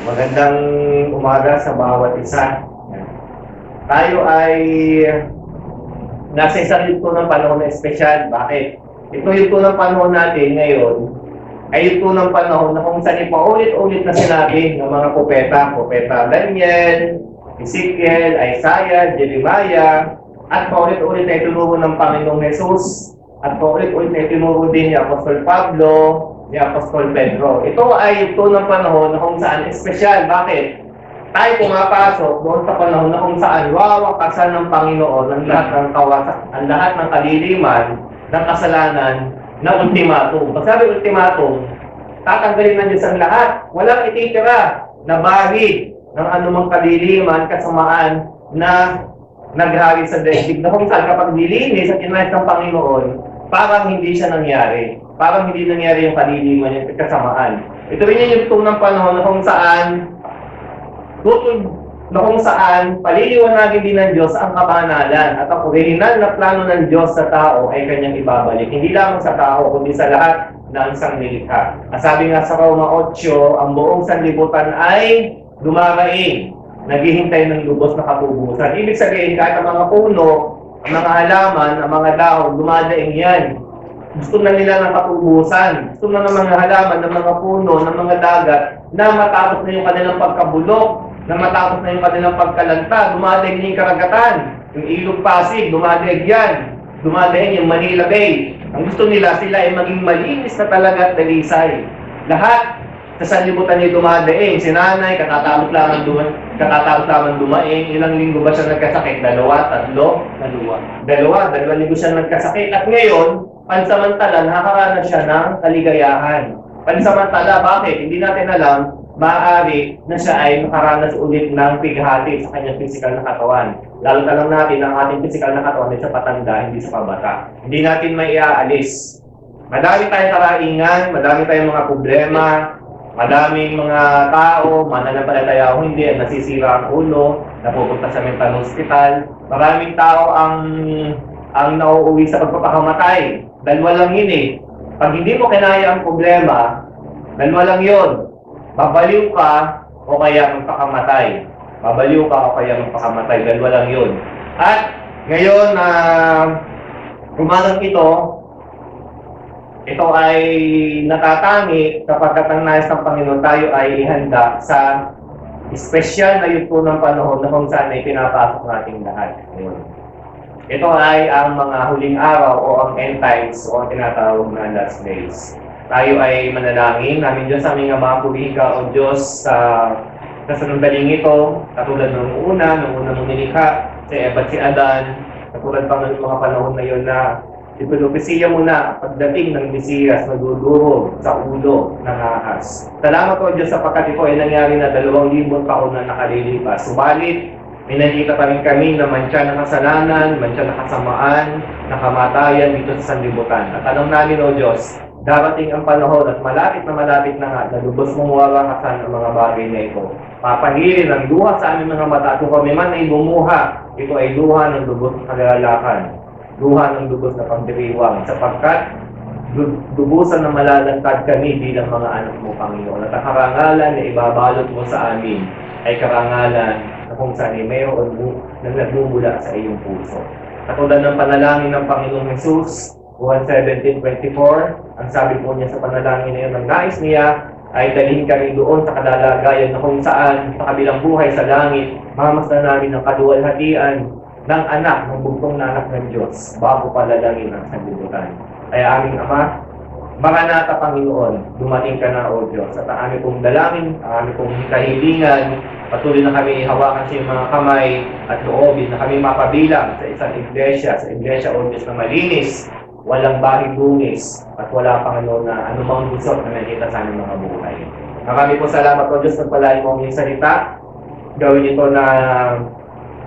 Magandang umaga sa bawat isa. Tayo ay nasa isang yugto ng panahon na espesyal. Bakit? Ito yugto ng panahon natin ngayon ay yugto ng panahon na kung saan paulit-ulit na sinabi ng mga propeta Daniel, Ezekiel, Isaiah, Jeremiah, at paulit-ulit na itinuro ng Panginoong Jesus, at paulit-ulit na itinuro din ni Apostol Pablo, ni Apostol Pedro. Ito ay yugto ng panahon na kung saan espesyal. Bakit? Tayo pumapasok doon sa panahon na kung saan wawakasan ng Panginoon ang lahat ng ang lahat ng kaliliman, ng kasalanan, ng ultimatum. Pag sabi ultimatum, tatanggalin na Diyos ang lahat. Walang ititira na bahid ng anumang kaliliman, kasamaan na naghari sa daigdig na kung saan kapag nilinis at inayos ng Panginoon, parang hindi siya nangyari. Parang hindi nangyari yung kaliliman, yung kasamaan. Ito rin yung yugto ng panahon na kung saan paliliwanagin din ng Diyos ang kabanalan at ang orihinal na plano ng Diyos sa tao ay kanyang ibabalik. Hindi lamang sa tao, kundi sa lahat ng sangnilikha. Sabi nga sa Roma 8, ang buong sanlibutan ay dumaraing, naghihintay ng lubos na katubusan. Ibig sabihin, kahit ang mga puno, ang mga halaman, ang mga dahon, dumadaing yan. Gusto na nila ng katubusan. Gusto na ng mga halaman, ng mga puno, ng mga dagat na matapos na yung kanilang pagkabulok, na matapos na yung kanilang pagkalanta, dumadaig yung karagatan, yung ilog Pasig, dumadaig yan, dumadaig yung Manila Bay. Ang gusto nila, sila ay maging malinis na talaga at dalisay. Lahat sa sanlibutan ay dumadaig. Si nanay, katatapos lamang dumaing. Ilang linggo ba siya nagkasakit? 2, 3? 2 linggo siya nagkasakit. At ngayon, pansamantala, nakakaranas siya ng kaligayahan. Pansamantala, bakit? Hindi natin alam, maaari na siya ay makaranas ulit ng pighati sa kanyang physical na katawan. Lalo na lang natin ang ating physical na katawan ay sa patanda, hindi sa pabata. Hindi natin may iaalis. Madami tayong karaingan, madami tayong mga problema, madaming mga tao, mananampalataya o hindi, nasisira ang ulo, napupunta sa mental hospital. Maraming tao ang nauuwi sa pagpapakamatay. Dalawa lang yun eh. Pag hindi mo kinaya ang problema, dalawa lang yun. Babaliw ka o kaya magpakamatay. Babaliw ka o kaya magpakamatay. Dalawa lang yun. At ngayon, umagang ito ay natatangi kapag ang nais ng Panginoon tayo ay ihanda sa espesyal na yugto ng panahon na kung saan ay pinapasok nating lahat. Ito ay ang mga huling araw o ang end times o ang tinatawag na last days. Tayo ay manalangin, namin Diyos sa aming Ama, purihin ka o Diyos sa sandaling ito, katulad ng unang nilikha, si Eva at si Adan, katulad pa ng mga panahon na yun na ipinupisiya mo na pagdating ng Mesiyas nagduduro sa ulo ng ahas. Salamat o Diyos sapagkat ito ay nangyari na 2,000 taon na nakalilipas. Subalit, may nakita pa rin kami na mantsa ng kasalanan, mantsa ng kasamaan, na kamatayan dito sa sanlibutan. At tanong namin o Diyos, darating ang panahon at malapit na nga na lubos mong wawakasan ang mga bagay na ito. Papahilin ang luha sa aming mga mata. Kung kami man ay bumuha, ito ay luha ng lubos na kagalakan, luha ng lubos na pagdiriwang, sapagkat lubusan na malalantad kami bilang mga anak mo, Panginoon. At ang karangalan na ibabalot mo sa amin ay karangalan na kung saan ay mayroon na nagmumula sa iyong puso. Katulad ng panalangin ng Panginoong Jesus, Juan 17:24, ang sabi po niya sa panalangin na yun, ang nais niya ay dalhin kami doon sa kadalagayan na kung saan sa kabilang buhay sa langit, mamasdan namin ang kaluwalhatian ng anak, ng bugtong na anak ng Diyos, bago palalangin ang sanlibutan. Kaya aming Ama, Maranatha Panginoon, dumating ka na o Diyos. At ang aming pong dalangin, ang aming pong kahilingan, patuloy na kami hawakan sa iyong mga kamay at loobin na kami mapabilang sa isang iglesia, sa iglesia o Diyos na malinis, walang bahid dungis, at wala Panginoon na anumang busot na nakita sa aming mga buhay. Marami po salamat o Diyos na palain mo ang iyong salita. Gawin ito na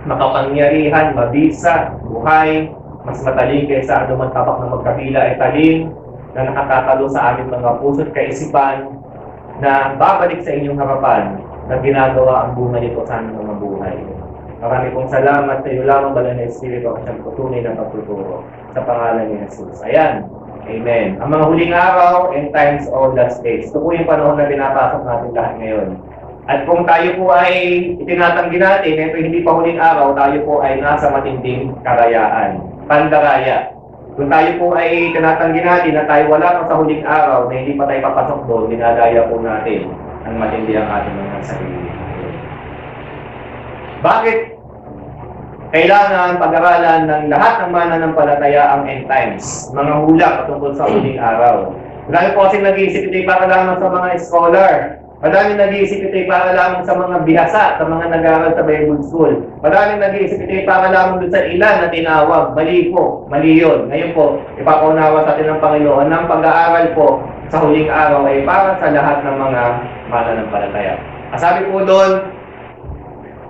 makapangyarihan, mabisa, buhay, mas mataling kaysa anumang tapak na magkabila ay talim, na nakatatalo sa aming mga puso't kaisipan, na babalik sa inyong harapan, na ginagawa ang bunga nito sa aming mga buhay. Marami pong salamat sa iyo lamang, Banal na Espiritu, at siyang tutunay ng pagtuturo. Sa pangalan ni Jesus. Ayan. Amen. Ang mga huling araw, end times, all last days. Ito po yung panahon na pinapasok natin lahat ngayon. At kung tayo po ay itinatanggi natin, ito hindi pa huling araw, tayo po ay nasa matinding karayaan, pandaraya. Kung tayo po ay tinatanggi natin na tayo wala pa sa huling araw, na hindi pa tayo papasok doon, dinadaya po natin ang matindi ang ating mga sarili. Bakit kailangan pag-aralan ng lahat ng mananampalataya ang end times, mga hula patungkol sa huling araw? Marami po kasi nag-iisip ito para lamang sa mga scholar. Maraming nag-iisip ito para lamang sa mga bihasa, sa mga nag-aaral sa Bible School. Maraming nag-iisip ito para lamang doon sa ilan na tinawag. Mali po, mali yun. Ngayon po, ipapaunawa sa atin ng Panginoon ng pag-aaral po sa huling araw ay para sa lahat ng mga mananampalataya. Sabi po doon,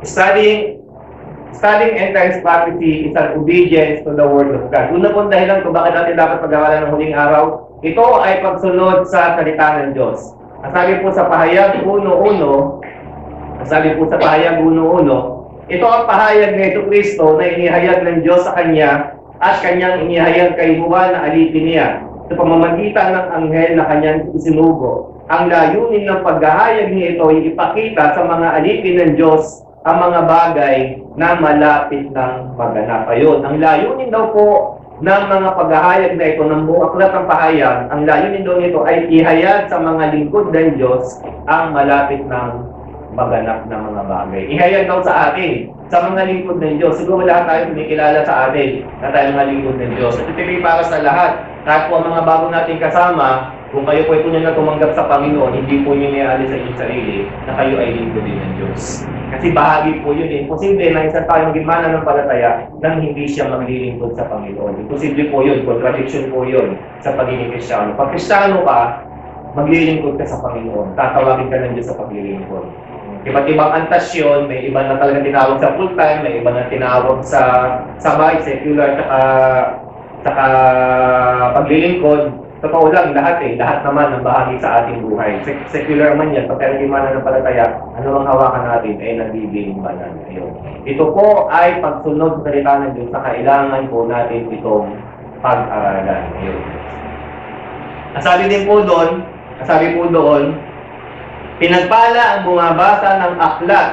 studying end times prophecy is an obedience to the Word of God. Una pong dahilan kung bakit natin dapat pag-aralan ng huling araw, ito ay pagsunod sa salita ng Diyos. Sabi po sa pahayag 1:1, ito ang pahayag ni Jesucristo na inihayag ng Diyos sa Kanya at Kanyang inihayag kay Juan na alipin niya sa pamamagitan ng anghel na Kanyang isinugo. Ang layunin ng paghahayag niya ito ay ipakita sa mga alipin ng Diyos ang mga bagay na malapit ng maganap. Ayun, ang layunin daw po ng mga paghahayag na ito, ng buong aklat ng pahayag, ang layunin daw nito ay ihayag sa mga lingkod ng Diyos ang malapit ng maganap na mga bagay. Ihayag daw sa atin, sa mga lingkod ng Diyos. Siguro lahat tayo kumikilala sa atin na tayo mga lingkod ng Diyos. At ito ay para sa lahat. Kahit po ang mga bago nating kasama, kung kayo po ay tunay na tumanggap sa Panginoon, hindi po nyo niaalis sa inyong sarili na kayo ay lingkod din ng Diyos. Kasi bahagi po yun. Imposible na isang tayong gimana ng palataya nang hindi siya maglilingkod sa Panginoon. Imposible po yun. Contradiction po yun sa pagiging Kristiyano. Pag Kristiyano ka, maglilingkod ka sa Panginoon. Tatawagin ka ng Diyos sa paglilingkod. Iba't ibang antas yun. May iba na talaga tinawag sa full time, may iba na tinawag sa sabay, secular, saka paglilingkod. Totoo lang, lahat naman ang bahagi sa ating buhay. Secular man yan, pagka hindi mananampalataya, ano ang hawakan natin ay nagiging banal. Ito po ay pagsunod sa salita ng Diyos na kailangan po natin itong pag-aralan. Sabi po doon, pinagpala ang bumabasa ng aklat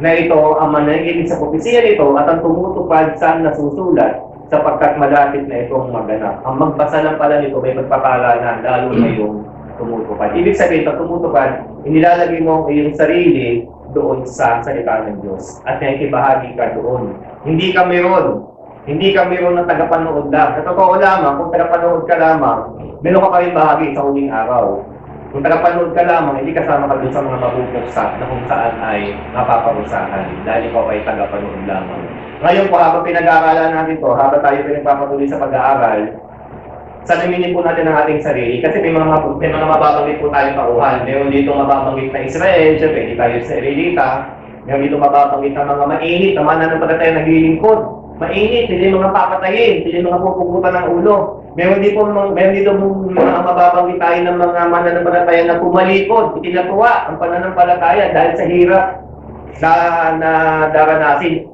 na ito ang mananginig sa propesiya nito at ang tumutupad sa nasusulat sapagkat malapit na itong maganap. Ang magbasa lang pala nito may pagpapala na lalo na yung tumutupad. Ibig sabihin, pag tumutupad, inilalagay mo ang iyong sarili doon sa salita ng Diyos at nakikibahagi ka doon. Hindi ka meron ng tagapanood lang. Sa totoo lamang, kung tagapanood ka lamang, meron ka pa rin bahagi sa huling araw. Kung tagapanood ka lamang, hindi kasama ka doon sa mga mabubuksak na kung saan ay mapaparusahan dahil ikaw ay tagapanood lamang. Ngayon po, habang pinag-aaralan natin ito, habang tayo pinagpapatuloy sa pag-aaral, salaminin po natin ang ating sarili kasi may mga mababanggit po tayong pauhan. Meron dito mababanggit na Israel, syempre hindi tayo Israelita. Meron dito mababanggit na mga mainit, na mananampalataya naglilingkod. Mainit, hindi mga papatayin, hindi mga pupugutan ng ulo. Meron dito mga mababanggit tayo ng mga mananampalataya na pumalikod, itinatuwa ang pananampalataya dahil sa hirap na daranasin.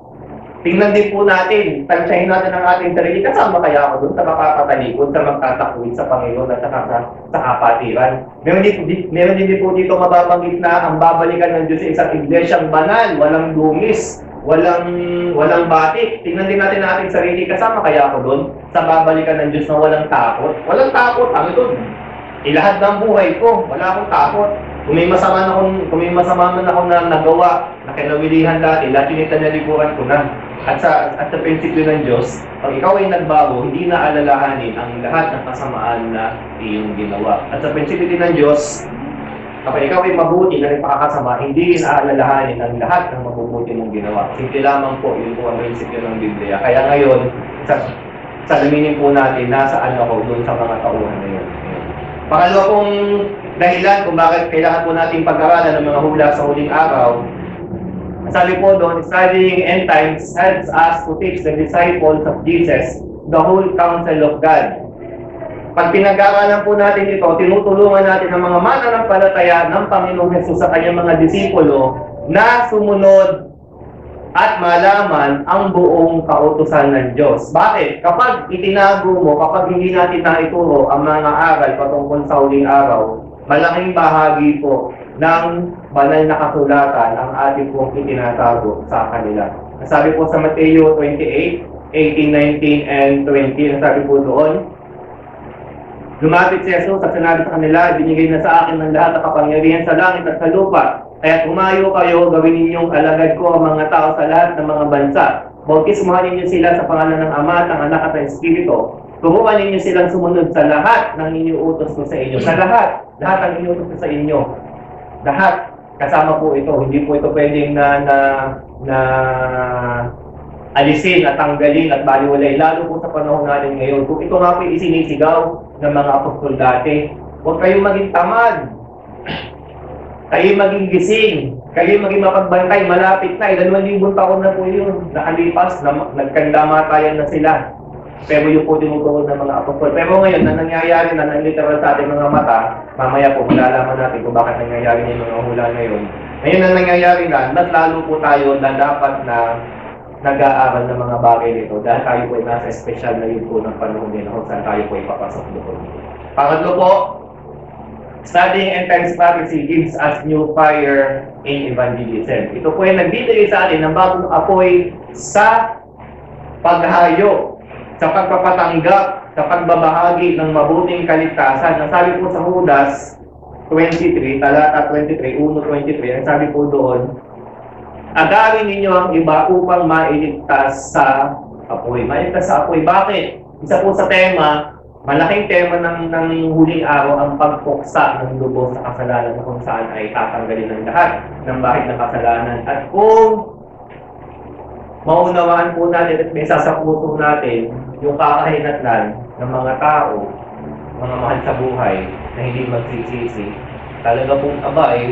Tingnan din po natin, tansyahin natin ang ating sarili, kasama kaya ako doon sa makakatalikod, sa magtatakwid sa Panginoon at sa kapatiran. Meron din po dito mababanggit na ang babalikan ng Diyos sa isang iglesyang banal, walang dungis, walang batik. Tingnan din natin ang ating sarili, kasama kaya ako doon sa babalikan ng Diyos na walang takot. Walang takot, ang ito. Ilahat ng buhay ko, wala akong takot. Kung may masama man ako na nagawa, na kinawilihan dati, lahat yun itanalikuran ko na. At sa prinsipyo ng Diyos, pag ikaw ay nagbago, hindi na alalahanin ang lahat ng kasamaan na iyong ginawa. At sa prinsipyo din ng Diyos, kapag ikaw ay mabuti na nagpakakasama, hindi rin aalalahanin ang lahat ng mabubuti mong ginawa. Simple lamang po, yun po ang prinsipyo ng Biblia. Kaya ngayon, salaminin po natin, nasaan ako doon sa mga tauhan na yun. Pangalawa pong dahilan kung bakit kailangan po natin pag-aralan ng mga hula sa huling araw, sabi po doon, studying end times helps us to teach the disciples of Jesus the whole counsel of God. Pag pinag-aaralan po natin ito, tinutulungan natin ang mga mananampalataya ng Panginoong Hesus sa kanyang mga disipulo na sumunod at malaman ang buong kautusan ng Diyos. Bakit? Kapag itinago mo, kapag hindi natin naituro ang mga aral patungkol sa huling araw, malaking bahagi po ng banal na kasulatan ang ating pong itinatago sa kanila. Nasabi po sa Mateo 28, 18, 19, and 20, nasabi po doon, lumapit si Jesus at sinabi sa kanila, binigay na sa akin ng lahat ng kapangyarihan sa langit at sa lupa. Kaya tumayo kayo, gawin ninyong alagad ko ang mga tao sa lahat ng mga bansa. Bautismuhan ninyo sila sa pangalan ng Ama at ng Anak at ng Espiritu. Turuan ninyo silang sumunod sa lahat ng iniuutos ko sa inyo. Sa lahat ang iniuutos ko sa inyo. Lahat. Kasama po ito. Hindi po ito pwedeng na alisin at tanggalin at baliwalay. Lalo po sa panahon natin ngayon. Kung ito nga po isinisigaw ng mga apostol dati, huwag kayong maging tamad. Kayo maging gising. Kayo maging mapagbantay. Malapit na. 2,000 taon na po yun. Nakalipas. Nagkandamatayan na sila. Pero yung po tinuturo ng mga apostol. Pero ngayon, na nangyayari na ng literal sa ating mga mata, mamaya po malalaman natin kung bakit nangyayari yung mga hula ngayon. Ngayon na nangyayari na, mas lalo po tayo na dapat na nag-aaral ng mga bagay nito dahil tayo po ay nasa espesyal na yun po ng panahon nila kung saan tayo po ay papasok doon. Pangatlo po, studying end times prophecy gives us new fire in evangelism. Ito po ay nagbibigay sa atin ng bagong apoy sa paghayo, sa pagpapatanggap, sa pagbabahagi ng mabuting kaligtasan. Ang sabi po sa Judas 23, talata 23, 1:23, ang sabi po doon, agarin ninyo ang iba upang mailigtas sa apoy. Mailigtas sa apoy. Bakit? Isa po sa tema, malaking tema ng huling araw ang pagpuksa ng lubos sa kasalanan kung saan ay tatanggalin ng lahat ng bahid ng kasalanan. At kung maunawaan po natin at may sa puso natin yung kakahinatnan ng mga tao, mga mahal sa buhay na hindi magsisisi, talaga pong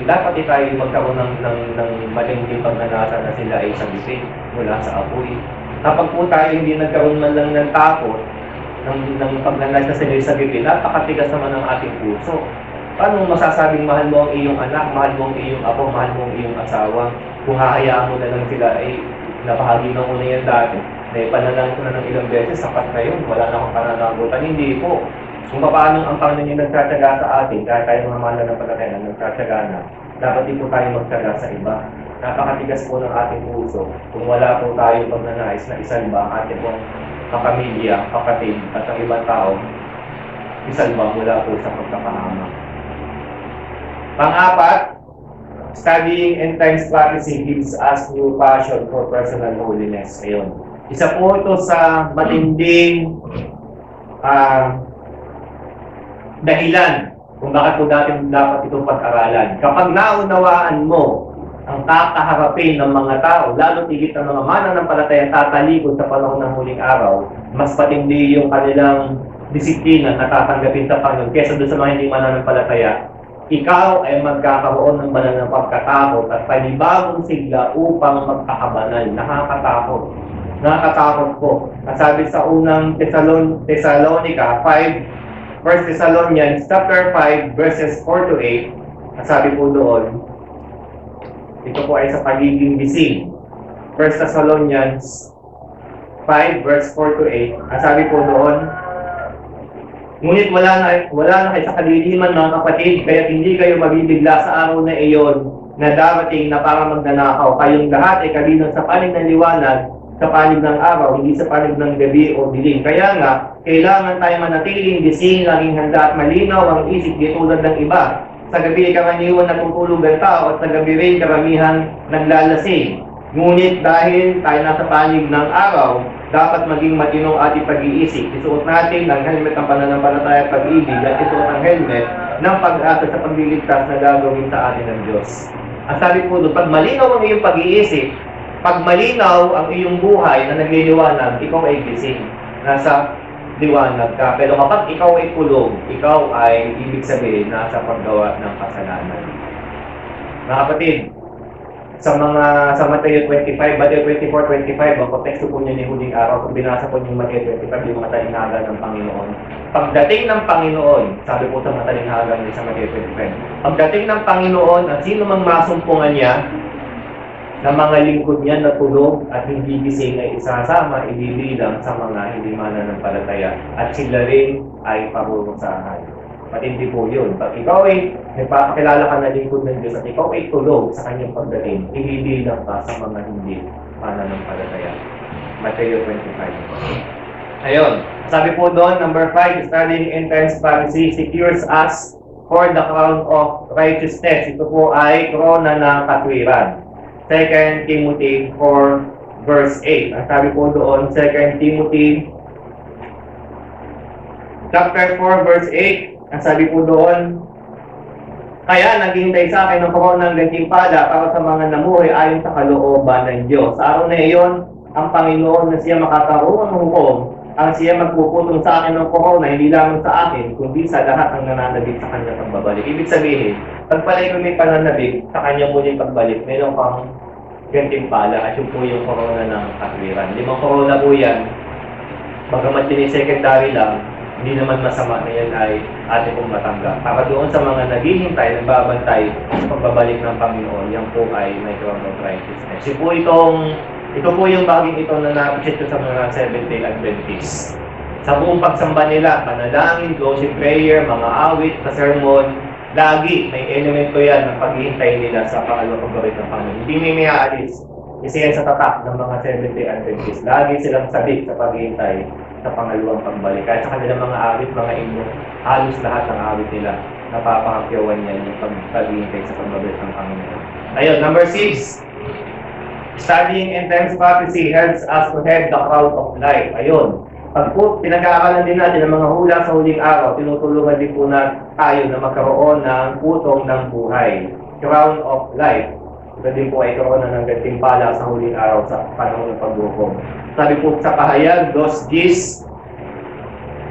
dapat tayo magkaroon ng matinding pagnanasa na sila ay sabitin mula sa apoy. Kapag po tayo hindi nagkaroon man lang ng takot, ng pagnanasa sila ay sabitin, napakatigas naman ng ating puso. Paano masasabing mahal mo ang iyong anak, mahal mo ang iyong apo, mahal mo ang iyong asawa, kung hahayaan mo na lang sila ay napahagi na una yan dati. Pananalang ko na ng ilang beses, sapat na yun. Wala na akong pananagutan. Hindi po. Kung paano ang Panginoon yung nagtataga sa atin, dahil tayo mga mahal na pagkataya na nagtataga na, dapat din po tayo magtaga sa iba. Napakatigas po ng ating puso. Kung wala po tayo pagnanais na isalba ang ating pong kapamilya, kapatid, at ang ibang tao, isalba mula po sa pagkakahamak. Pang-apat, studying end times prophecy gives us new passion for personal holiness. Ayun. Isa po ito sa matinding dahilan kung bakit po dapat itong pag-aralan. Kapag naunawaan mo ang kakaharapin ng mga tao, lalo tigit ng mga mananampalataya tatalikod sa panahon ng huling araw, mas patindi yung kanilang disiplina na tatanggapin sa Panginoon kesa doon sa mga hindi mananampalataya. Ikaw ay magkakaroon ng banal na pagkatakot at panibagong sigla upang magkakabanal. Nakakatakot po. Sabi sa unang Thessalonica 5, 1 Thessalonians chapter 5, verses 4 to 8, sabi po doon, ito po ay sa pagiging gising. 1 Thessalonians 5, verse 4 to 8, sabi po doon, ngunit wala na kayo sa kaliliman mga kapatid, kaya hindi kayo mabibigla sa araw na iyon na darating na para magnanakaw. Kayong lahat ay kabilang sa panig ng liwanag, sa panig ng araw, hindi sa panig ng gabi o dilim. Kaya nga, kailangan tayo manatiling gising, laging handa at malinaw ang isip di tulad ng iba. Sa gabi ay karaniwan natutulog ang tao at sa gabi rin karamihan naglalasing. Ngunit dahil tayo nasa panig ng araw, dapat maging matinong ating pag-iisip. Isuot natin ang helmet ng pananampalataya at pag-ibig at isuot ang helmet ng pag-asa sa pagliligtas na gagawin sa atin ng Diyos. Ang sabi po doon, pag malinaw ang iyong pag-iisip, pag malinaw ang iyong buhay na nagliliwanag, ikaw ay gising. Nasa liwanag ka. Pero kapag ikaw ay kulog, ikaw ay ibig sabihin nasa paggawa ng kasalanan. Mga kapatid, sa Mateo 25, Mateo 24:25, ang konteksto po niya ni huling araw, kung binasa po niyo Mateo 25, yung matalinghaga ng Panginoon. Pagdating ng Panginoon, sabi po sa matalinghaga niya sa Mateo 25, pagdating ng Panginoon, at sino mang masumpungan niya, na mga lingkod niya na tulog at hindi gising ay isasama, ibibilang sa mga hindi mananampalataya at sila rin ay parurusahan. Matindi po yun. Pag ikaw ay nagpapakilala ka na lingkod ng Diyos at ikaw ay tulog sa kanyang pagdating, ibibilang ka sa mga hindi pananampalataya. Matthew 25. Ayun. Sabi po doon, number 5, studying in times prophecy secures us for the crown of righteousness. Ito po ay korona ng katwiran. 2 Timothy 4 verse 8. Ang sabi po doon, 2 Timothy chapter 4 verse 8. Ang sabi po doon, kaya naghihintay sa akin ng korona ng gantimpala para sa mga namuhay ayon sa kalooban ng Diyos. Sa araw na iyon, ang Panginoon na siya makakaroon ng hukom, ang siya magpuputong sa akin ng korona, hindi lamang sa akin, kundi sa lahat ng nananabik sa kanyang pagbabalik. Ibig sabihin, pag pala ikaw may pananabik sa kanyang muling pagbalik, mayroon kang gantimpala at yun po yung korona ng katwiran. 5 korona po yan, bagamat yun secondary lang, hindi naman masama na yan ay ating pong matanggap. Para doon sa mga naghihintay, nagbabantay sa pagbabalik ng Panginoon, yan po ay may crown of righteousness. Ito po yung baging ito na napisit ko sa mga Seventh-day Adventists. Sa buong pagsamba nila, panalangin, closing prayer, mga awit, sermon, lagi may elemento yan ng paghihintay nila sa pangalawang pagbabalik ng Panginoon. Hindi may aalis. Isa yan sa tatak ng mga Seventh-day Adventists. Lagi silang sabik sa paghihintay sa pangalawang pagbalik. Kahit sa kanilang mga awit, mga inyo, halos lahat ng awit nila, napapakakyawan yan yung paghihintay sa pagbabalik ng Panginoon. Ayun, number 6. Studying in times prophecy helps us to head the crowd of life. Ayun. Pag po pinag-aaralan din natin ang mga hula sa huling araw, tinutulungan din po na tayo na magkaroon ng putong ng buhay. Crown of life. Ito din po ay karoon ng gantimpala sa huling araw sa panahon ng paghukom. Sabi po sa pahayag, Dos Gis,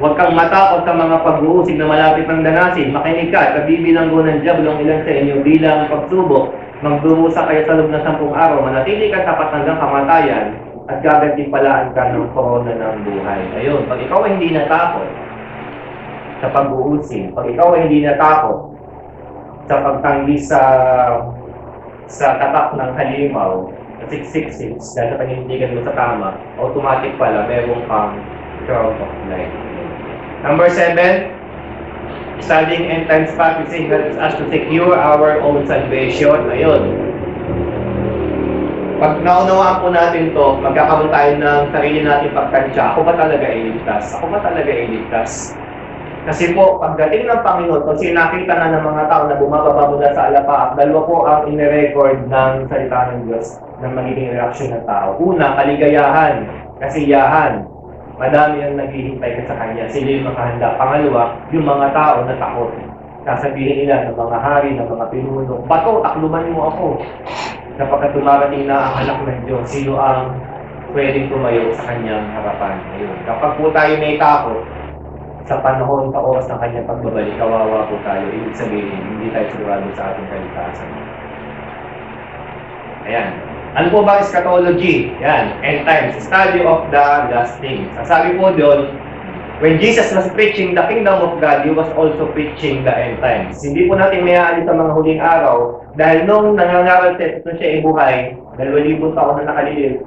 huwag kang matakot sa mga pag-uusig na malapit ng danasin. Makinig ka, kabibilanggo ng diablong ilan sa inyo bilang pagsubok. Magdurusa kayo sa loob ng 10 araw, manatili kang tapat hanggang kamatayan at gagantimpalaan ka ng korona ng buhay. Ayun, pag ikaw ay hindi natakot sa pag-uusig, pag ikaw ay hindi natakot sa pagtanggi sa tatak ng halimaw, sa 666, dahil sa panindigan mo sa tama, automatic pala, meron kang crown of life. Number 7, studying end times prophecy helps us to secure our own salvation. Ayun. Pag naunawaan po natin to, magkakaroon tayo ng sarili natin pagtansya. Ako ba talaga iligtas? Ako ba talaga iligtas? Kasi po, pagdating ng Panginoon, kung sinakita na ng mga tao na bumababa mula sa alapaap, dalawa po ang ine-record ng salita ng Diyos ng magiging reaksyon ng tao. Una, kaligayahan, kasiyahan. Madami ang naghihintay sa kanya. Sila yung makahanda. Pangalawa, yung mga tao na takot. Sasabihin nila ng mga hari, ng mga pinuno, bato, takluban mo ako. Kapag tumarating na ang anak ng Diyos, sino ang pwedeng tumayo sa kanyang harapan? Ayun. Kapag po tayo may takot, sa panahon, sa oras ng kanyang pagbabalik, kawawa po tayo. Ibig sabihin, hindi tayo sigurado sa ating kaligtasan. Ayan. Ano po ba eschatology? Yan, end times, study of the last things. Ang sabi po doon, when Jesus was preaching the kingdom of God, He was also preaching the end times. Hindi po natin may aalis sa mga huling araw, dahil nung nangangaral siya ay buhay, 2,000 taon na nakalilip,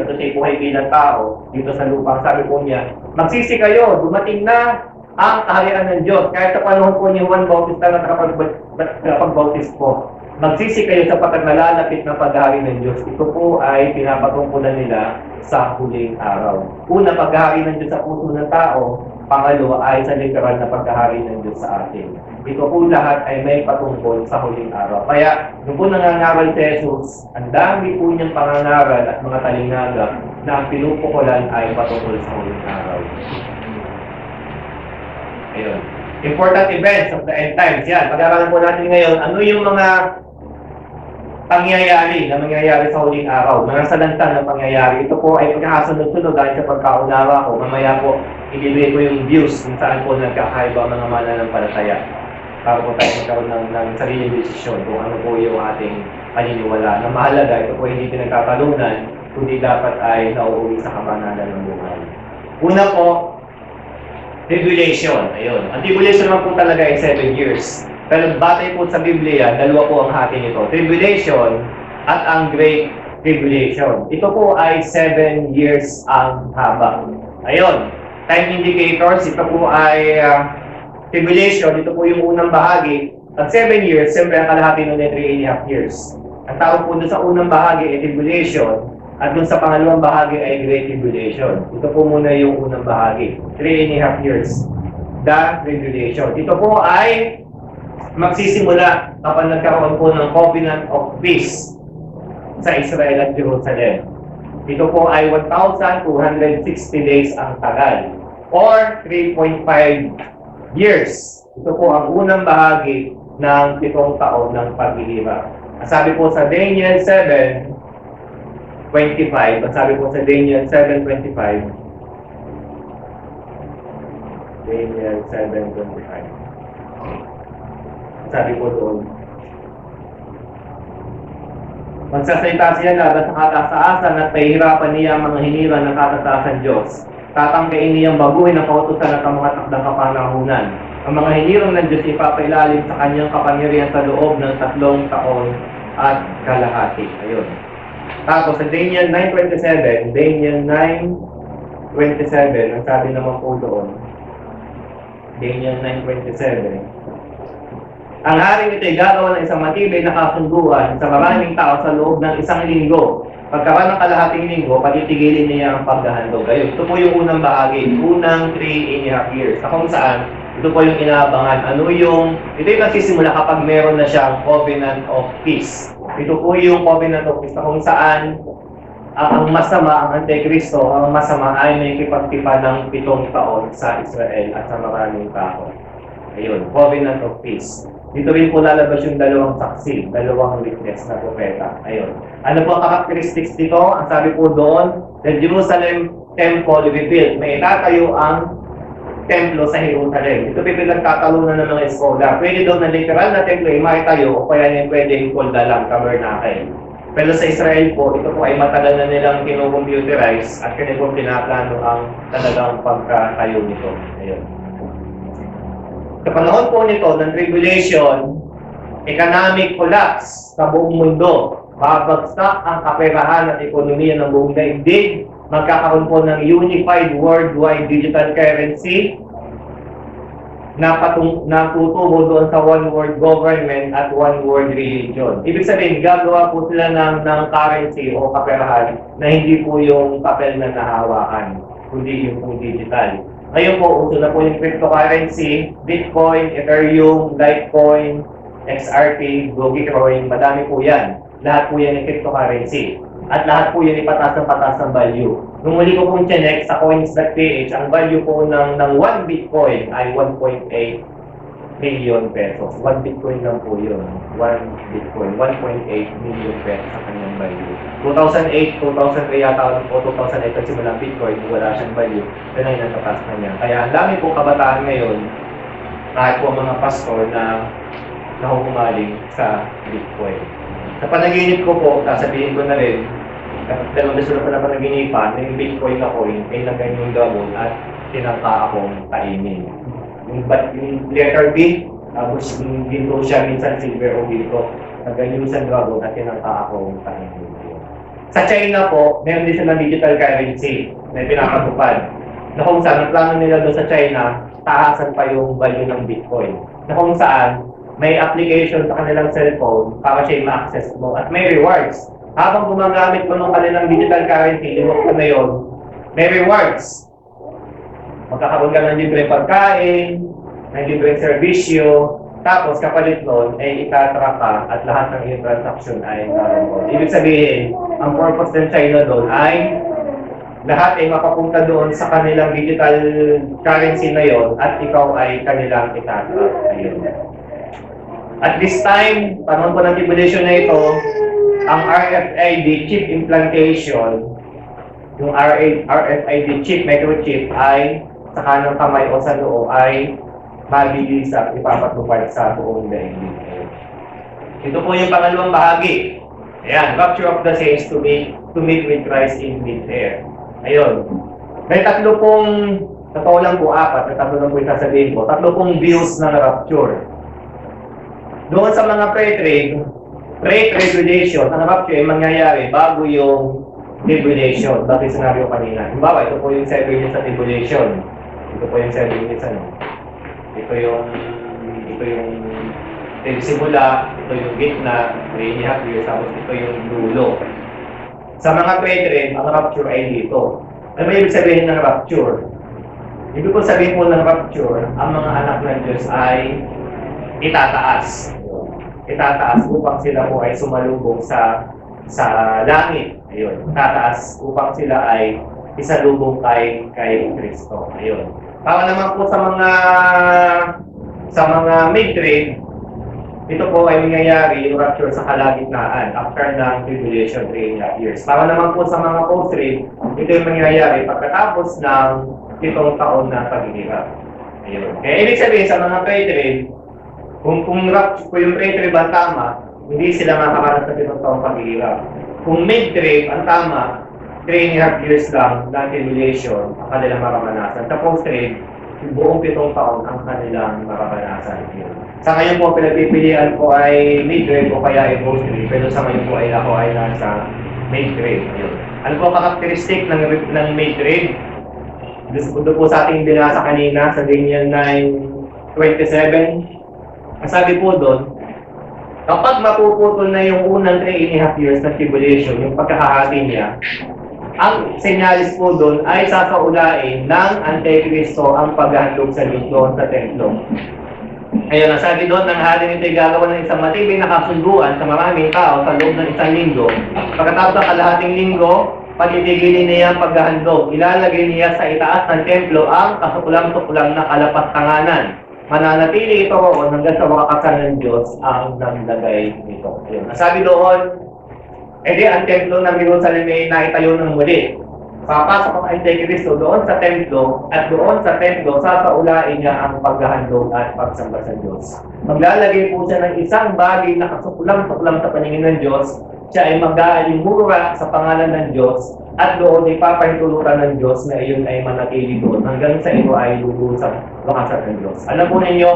at siya ay buhay bilang tao dito sa lupa. Sabi po niya, magsisi kayo, dumating na ang kaharian ng Diyos. Kahit sa panahon po ni Juan Bautista na nakapag-bautis po, magsisi kayo sapagkat nalalapit na paghahari ng Diyos. Ito po ay pinapatungkulan nila sa huling araw. Una, paghahari ng Diyos sa puso ng tao. Pangalawa ay sa literal na paghahari ng Diyos sa atin. Ito po lahat ay may patungkol sa huling araw. Kaya, nung po nangangaral si Jesus, ang dami po niyang pangangaral at mga talingagap na ang pinupukulan ay patungkol sa huling araw. Ayun. Important events of the end times. Yan, pag-aaralan po natin ngayon, ano yung mga pangyayari na mangyayari sa huling araw, mga salanta na pangyayari. Ito po ay pagkakasunod-sunod dahil sa pagkaunawa ko. Mamaya po, ibibigay ko yung views kung saan po nagkakaiba ang mga mananampalataya. Para po tayo magkaroon ng sariling desisyon kung ano po yung ating paniniwala. Na mahalaga, ito po hindi pinagkatalunan, kundi dapat ay nauuwi sa kabanalan ng buhay. Una po, tribulation. Ayun. Ang tribulation naman po talaga ay 7 years. Pero batay po sa Biblia, dalawa po ang hati nito. Tribulation at ang Great Tribulation. Ito po ay 7 years ang haba. Ayun. Time indicators, ito po ay tribulation, ito po yung unang bahagi. At 7 years, siyempre ang kalahati nun ay 3.5 years. Ang tawag po doon sa unang bahagi ay tribulation, at doon sa pangalawang bahagi ay great tribulation. Ito po muna yung unang bahagi, 3.5 years. The tribulation. Ito po ay magsisimula kapag nagkaroon po ng covenant of peace sa Israel at Jerusalem. Ito po ay 1,260 days ang tagal, or 3.5 years. Ito po ang unang bahagi ng 7 taon ng paghihirap. Sabi po sa Daniel 7:25, at sabi po sa Daniel 7:25, Daniel 7:25, sabi po doon, magsasalita siya laban sa katasaasan at pahihirapan niya ang mga hinira ng katataasan Diyos. Tatangkain niyang baguhin ang kautusan at ang mga takdang kapanahunan. Ang mga hinirang ng Diyos ipapailalim sa kanyang kapangyarihan sa loob ng 3 taon at kalahati. Ayun. Tapos sa Daniel 9:27, Daniel 9:27, ang sabi naman po doon, Daniel 9:27, ang haring ito ay gagawa ng isang matibay na kasunduan sa maraming tao sa loob ng 1 linggo. Pagkaroon ng kalahating linggo, patitigilin niya ang paghahandog. Ayun, ito po yung unang bahagi, unang 3.5 years. Na kung saan, ito po yung inaabangan. Ito yung nagsisimula kapag meron na siyang covenant of peace. Ito po yung covenant of peace na kung saan ang masama, ang Antikristo, ang masama ay nakikipagtipa ng 7 taon sa Israel at sa maraming tao. Ayun, covenant of peace. Dito rin po lalabas yung 2 saksi, 2 witness na propeta. Ayun. Ano po ang characteristics dito? Ang sabi po doon, the Jerusalem temple rebuilt. May itatayo ang templo sa Jerusalem. Ito po pinagtatalunan ng mga eskola. Pwede daw na literal na templo ay makitayo o kaya niya pwedeng kulda lang, tabernacle. Pero sa Israel po, ito po ay matagal na nilang kinocomputerize at kanya po pinaplano ang talagang pagkatayo nito. Ayun. Sa panahon po nito ng tribulation, economic collapse sa buong mundo, babagsak ang kaperahan at ekonomiya ng buong daigdig, magkakaroon po ng unified worldwide digital currency na tutubo doon sa one world government at one world religion. Ibig sabihin, gagawa po sila ng currency o kaperahan na hindi po yung papel na nahawakan, kundi yung po digital. Ngayon po, uso na po yung cryptocurrency, Bitcoin, Ethereum, Litecoin, XRP, Dogecoin, madami po yan. Lahat po yan yung cryptocurrency. At lahat po yan ipataas ng value. Nung muli ko pong chinek sa coins.ph, ang value po ng 1 Bitcoin ay 1.8 million pesos. 1 Bitcoin lang po yun. 1 Bitcoin, 1.8 million pesos sa kanyang value. 2008, 2003 yata po, 2008 at simula Bitcoin, wala siyang value. Yan ay natatas na niya. Kaya ang dami po kabataan ngayon, kahit po mga pastor na nahuhumaling sa Bitcoin. Sa panaginip ko po, sasabihin ko na rin, dalawang beses na panaginipan, yung Bitcoin na coin, ay nagay yung gamon at tinangka akong kainin. Yung letter B, tapos dito siya minsan silver o dito, nagay yung isang gamon at tinangka akong kainin. Sa China po, meron din silang digital currency na pinapatupad. Na kung saan, ang plano nila doon sa China, taasan pa yung value ng Bitcoin. Na kung saan, may application sa kanilang cellphone para siya ma-access mo at may rewards. Habang gumagamit mo ng kanilang digital currency, limok ko na yun, may rewards. Magkakaroon ka ng libreng pagkain, ng libreng serbisyo, tapos kapalit nun ay itatrack ka at lahat ng iyong transaction ay naroon. Ibig sabihin, ang purpose ng China doon ay lahat ay mapapunta doon sa kanilang digital currency na yon at ikaw ay kanilang itatrack. Ayun. At this time, panahon po ng tribulation na ito, ang RFID chip implantation, yung RFID chip, microchip ay sa kanang kamay o sa noo ay mabilis at ipapatupad sa buong daigdig. Ito po yung pangalawang bahagi. Ayan, rapture of the saints to meet with Christ in mid-air. Ayun. May tatlo pong, totoo lang po 4, may tatlo lang po yung sasabihin ko, tatlo pong views ng rapture. Doon sa mga pre-tribulation, ang rapture ay mangyayari bago yung tribulation. Bakit sinabi ko kanina? Halimbawa, ito po yung 7 years sa tribulation. Ito po yung 7 years ano. ito yung simula, ito yung gitna, 3.5 years, tapos ito yung dulo. Sa mga brethren, ang rapture ay dito. Ano ba ibig sabihin ng rapture? Ibig ko sabihin po ng rapture, ang mga anak ng Diyos ay itataas. Itataas upang sila po ay sumalubong sa langit. Ayun. Itataas upang sila ay isalubong kay Kristo. Ayun. Para naman po sa mga mid-trade, ito po ay nangyayari yung rapture sa kalagitnaan after ng tribulation 3.5 years. Para naman po sa mga post-trade, ito yung nangyayari pagkatapos ng 7 taon na paghihirap. Ayun. Kaya ibig sabihin sa mga pre-trade, kung yung pre-trade ang tama, hindi sila makakaranas sa 7 taong paghihirap. Kung mid-trade ang tama, 3.5 years lang ng tribulation ang kanilang mararanasan. Sa post-trade, yung buong 7 taon ang kanilang mararanasan. Sa ngayon po, pinagpipilian ko ay mid-grade o kaya ay post-grade. Pero sa ngayon po ay ako ay nasa mid-grade. Ano po ang karakteristik ng mid-grade? Gusto po sa ating binasa kanina sa Daniel 9:27. Ang sabi po doon, kapag mapuputol na yung unang 3.5 years na tribulation, yung pagkakahati niya, ang senyalis po doon ay sasaulain ng Antikristo ang paghahandog sa linggo sa templo. Ayun, ang sabi doon, ng hari nito ay gagawa ng isang matibay na kasunduan sa maraming tao sa loob ng isang linggo. Pagkatapos ng kalahating linggo, palitigilin niya ang paghahandog. Ilalagay niya sa itaas ng templo ang kasukulang-sukulang na kalapastanganan. Mananatili ito roon hanggang sa wakakasan ng Diyos ang namlagay nito. Ayun, ang sabi doon, ang templo ng Jerusalem ay naitayo ng muli. Papasok ang Antikristo doon sa templo at doon sa templo sasaulain niya ang paghahandog at pagsamba sa Diyos. Maglalagay po siya ng isang bagay na kasukulang-sukulang sa paningin ng Diyos. Siya ay mag-aalimura sa pangalan ng Diyos at doon ay papahintulutan ng Diyos na iyon ay manatili doon hanggang sa ito ay lulusan wakasan ng Diyos. Alam po ninyo,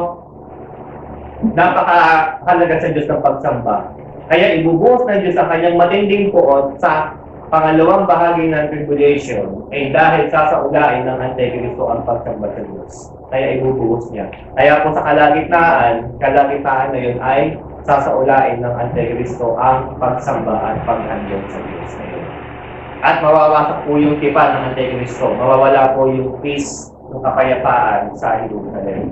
napakahalaga sa Diyos ng pagsamba. Kaya ibubuhos ng Diyos ang kanyang matinding puot sa pangalawang bahagi ng tribulation ay dahil sasaulain ng Antikristo ang pagsamba sa Diyos. Kaya ibubuhos niya. Kaya po sa kalagitnaan na yun ay sasaulain ng Antikristo ang pagsamba at paghandog sa Diyos. At mawawasak po yung tipan ng Antikristo. Mawawala po yung peace, yung kapayapaan sa Jerusalem.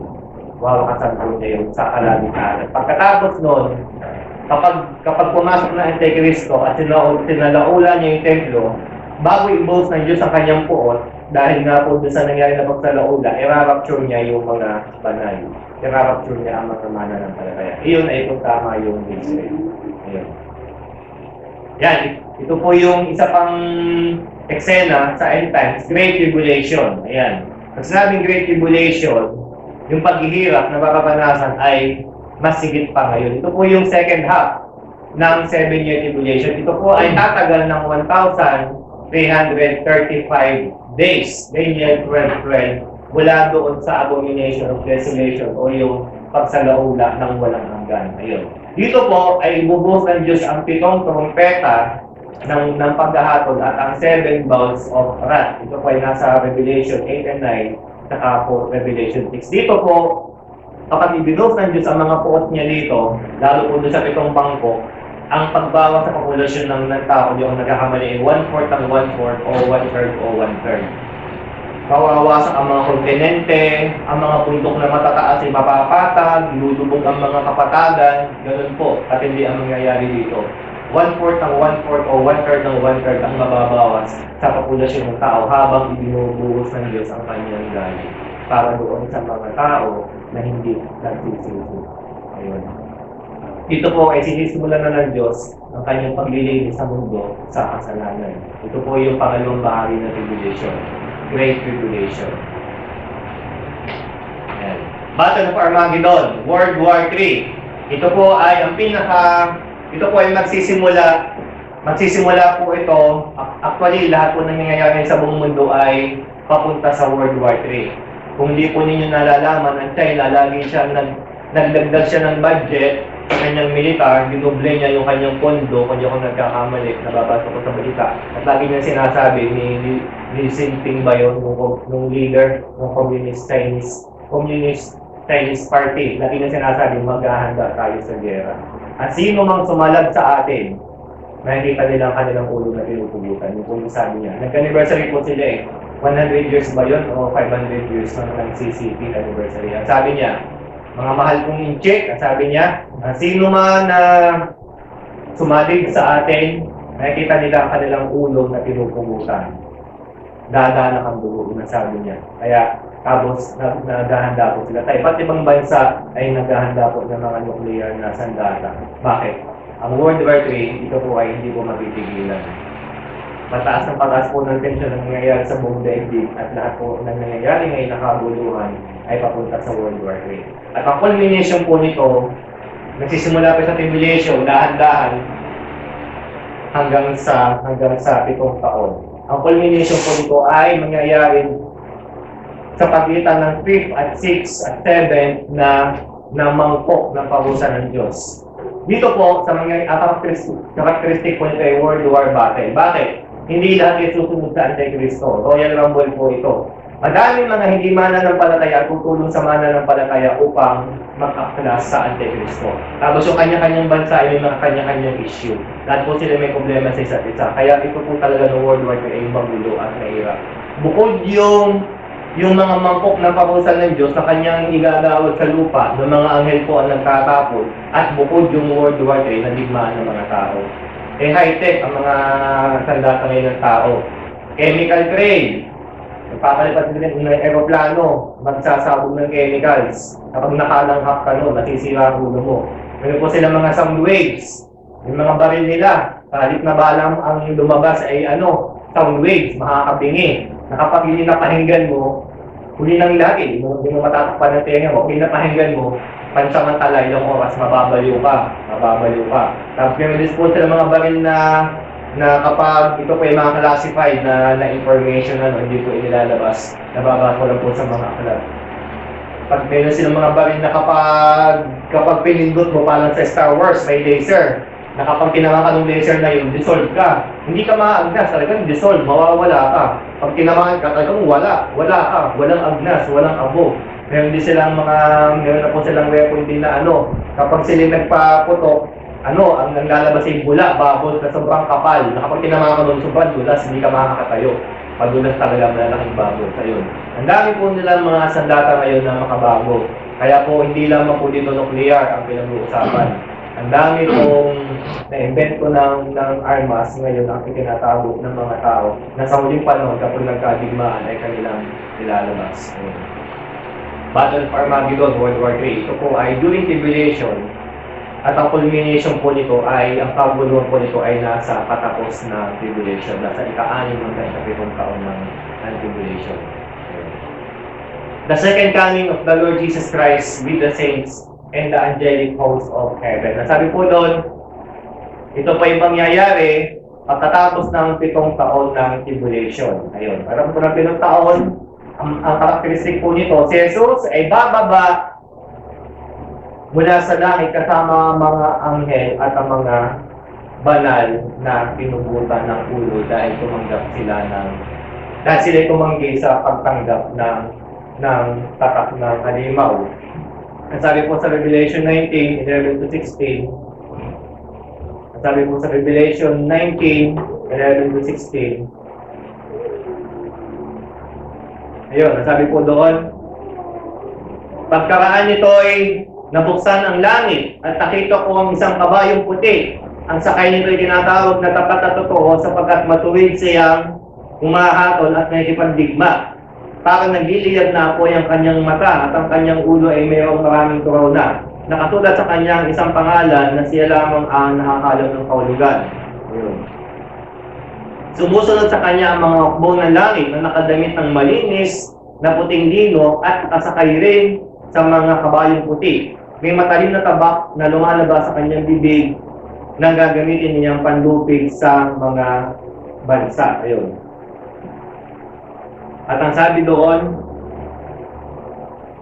Wawakasan po niya yun sa kalagitnaan. Pagkatapos nun, kapag pumasok na Antikristo at sinalaula niya yung templo, bago i-boast ng Diyos ang kanyang puot, dahil nga po doon sa nangyari na pagsalaula, i-rapture niya yung mga banay. I-rapture niya ang mga mananampalataya. Iyon ay kung tama yung Israel. Ayun. Yan, ito po yung isa pang eksena sa end times, Great Tribulation. Ayan. Pag sinabing Great Tribulation, yung paghihirap na mararanasan ay mas sigit pa ngayon. Ito po yung second half ng 7-year tribulation. Ito po ay tatagal ng 1,335 days. Daniel 12:12 mula doon sa abomination of desolation o yung pagsalaula ng walang hanggan. Ayun. Dito po ay ibubuhos ng Diyos ang 7 trompeta ng paghahatol at ang 7 bowls of wrath. Ito po ay nasa Revelation 8 and 9 saka po Revelation 6. Dito po, kapag ibinuhos ng Diyos ang mga puot niya dito, lalo po doon sa 7 bangko, ang pagbawas sa populasyon ng tao yung nagkakamali ay 1/4 ang 1/4 o 1/3 o 1/3. Mawawasak ang mga kontinente, ang mga bundok na matataas ay mapapatag, lulubog ang mga kapatagan, ganun po, at hindi ang mangyayari dito. 1/4 ang 1/4 o 1/3 ng 1/3 ang mababawas sa populasyon ng tao habang ibinubuhos ng Diyos ang kanyang galit para doon sa mga tao na hindi nagsisisi. Ayun. Ito po ay sinisimulan na ng Diyos ang kanyang paglilinis sa mundo sa kasalanan. Ito po yung pangalawang bahagi ng tribulation, Great Tribulation. Ayan. Battle of Armageddon, World War III. Ito po ay magsisimula po ito. Actually, lahat po ng nangyayari sa buong mundo ay papunta sa World War III. Kung hindi po ninyo nalalaman, ang China, lagi siyang nagdagdag siya ng budget sa kanyang militar, ginuble niya yung kanyang pondo, kung di ako nagkakamali, nababasa ko sa balita. At lagi niya sinasabi ni Xi Jinping ba yun, nung leader ng Communist Chinese party. Lagi na sinasabi, maghahanda tayo sa gera. At sino mang sumalag sa atin, nakikita nila ang kanilang ulo na pinupugutan. Yung kung sabi niya. Nag-anniversary po sila eh. 100 years ba yun o 500 years ng CCP anniversary. Ang sabi niya, mga mahal kong incheck, ang sabi niya, sino man na sumalig sa atin, nakikita nila ang kanilang ulo na pinupugutan. Dadaan ang dugo, sabi niya. Kaya, tapos naghahanda po sila. Tayo, pati ibang bansa ay naghahanda po ng mga nuclear na sandata. Bakit? Ang World War III, ito po ay hindi po mapipigilan. Pataas po ng tensyon na nangyayari sa buong daigdig at lahat po ng nangyayari ngayon na kabuluhan ay papunta sa World War III. At ang culmination po nito, nagsisimula pa sa tribulation, dahan-dahan hanggang sa 7 taon. Ang culmination po nito ay mangyayari sa pagitan ng 5th at 6th at 7th na mangkok ng parusa ng Diyos. Dito po, sa mga characteristic po nito ay World War battle. Bakit? Hindi lahat ay susunod sa Antikristo. Royal Rumble po ito. Madaming mga hindi mananampalataya at tutulong sa mananampalataya upang mag-aklas sa Antikristo. Tapos yung kanya-kanyang bansa ay may mga kanya-kanyang issue. Lahat po sila may problema sa isa't isa. Kaya ito po talaga ng World War II ay magulo at mahirap. Bukod yung mga mangkok ng parusa ng Diyos na kanyang igagawad sa lupa ng mga anghel po ang nagtatapon at bukod yung World War III na digmaan ng mga tao. High-tech ang mga sandata ngayon ng tao. Chemical trail. Nagpapalipat din ng aeroplano, magsasabog ng chemicals. Kapag nakalanghap ka no, nasisira ang ulo mo. Meron po sila mga sound waves. Yung mga baril nila, kahit na balang ang lumabas ay sound waves, makakabingi. Na kapag hindi napahinggan mo, huli ng lahat hindi mo matatakpan ng tenga mo. Kung hindi napahinggan mo, pansamantala ilang oras, mababaliw ka. Tapos yung dispose ng mga baril na kapag ito po ay mga classified na information hindi po inilalabas, nababasa ko lang po sa mga aklat. Pag meron silang mga baril na kapag pinindot mo, parang sa Star Wars, may laser, na kapag tinamaan ka ng laser na yun, dissolve ka. Hindi ka maagnas, talagang dissolve, mawawala ka. Pag tinamaan ka, talagang wala ka, walang agnas, walang abo. Meron na po silang weapon din na kapag sila nagpaputok, ang lalabas ay bula, babol na sobrang kapal. Na kapag tinamaan ka ng sobrang dulas, hindi ka makakatayo. Padulas talaga malalaking babol. Ayun. Ang dami po nilang mga sandata ngayon na makabago. Kaya po, hindi lamang po dito nuclear ang pinag-uusapan. Ang dami pong na-invent ko ng armas ngayon ang itinatago ng mga tao na sa huling panahon kapag nagkadigmaan ay kanilang nilalabas. Battle of Armageddon, World War III. Ito po ay during tribulation at ang culmination po nito ay, ang paguluhan po nito ay nasa patapos na tribulation, nasa ika-6 ng 7 taon ng tribulation. The second coming of the Lord Jesus Christ with the saints and the angelic host of heaven. Nasabi po doon, ito pa yung mangyayari pagkatapos ng 7 taon ng tribulation. Ayun, parang po ng 7 taon, ang karakteristik po nito, si Jesus ay bababa mula sa langit kasama mga anghel at ang mga banal na pinubutan ng ulo dahil sila tumanggi sa pagtanggap ng tatak ng halimaw. Ang sabi po sa Revelation 19, 11 to 16. Ang sabi po sa Revelation 19, 11 to 16. Ayun, ang sabi po doon, pagkaraan nito ay nabuksan ang langit at nakita ko ang isang kabayong puti. Ang sakay nito ay tinatawag na tapat at totoo sapagkat matuwid siyang humahatol at nakikipagdigma. Parang nagliliyab na apoy ang kanyang mata at ang kanyang ulo ay mayroong maraming corona. Nakasulat sa kanyang isang pangalan na siya lamang ang nakakalam ng kahulugan. Sumusunod sa kanya ang mga hukbo ng langit na nakadamit ng malinis na puting lino at nakasakay rin sa mga kabayong puti. May matalim na tabak na lumalabas sa kanyang bibig na gagamitin niyang panlupig sa mga bansa. Ayun. At ang sabi doon,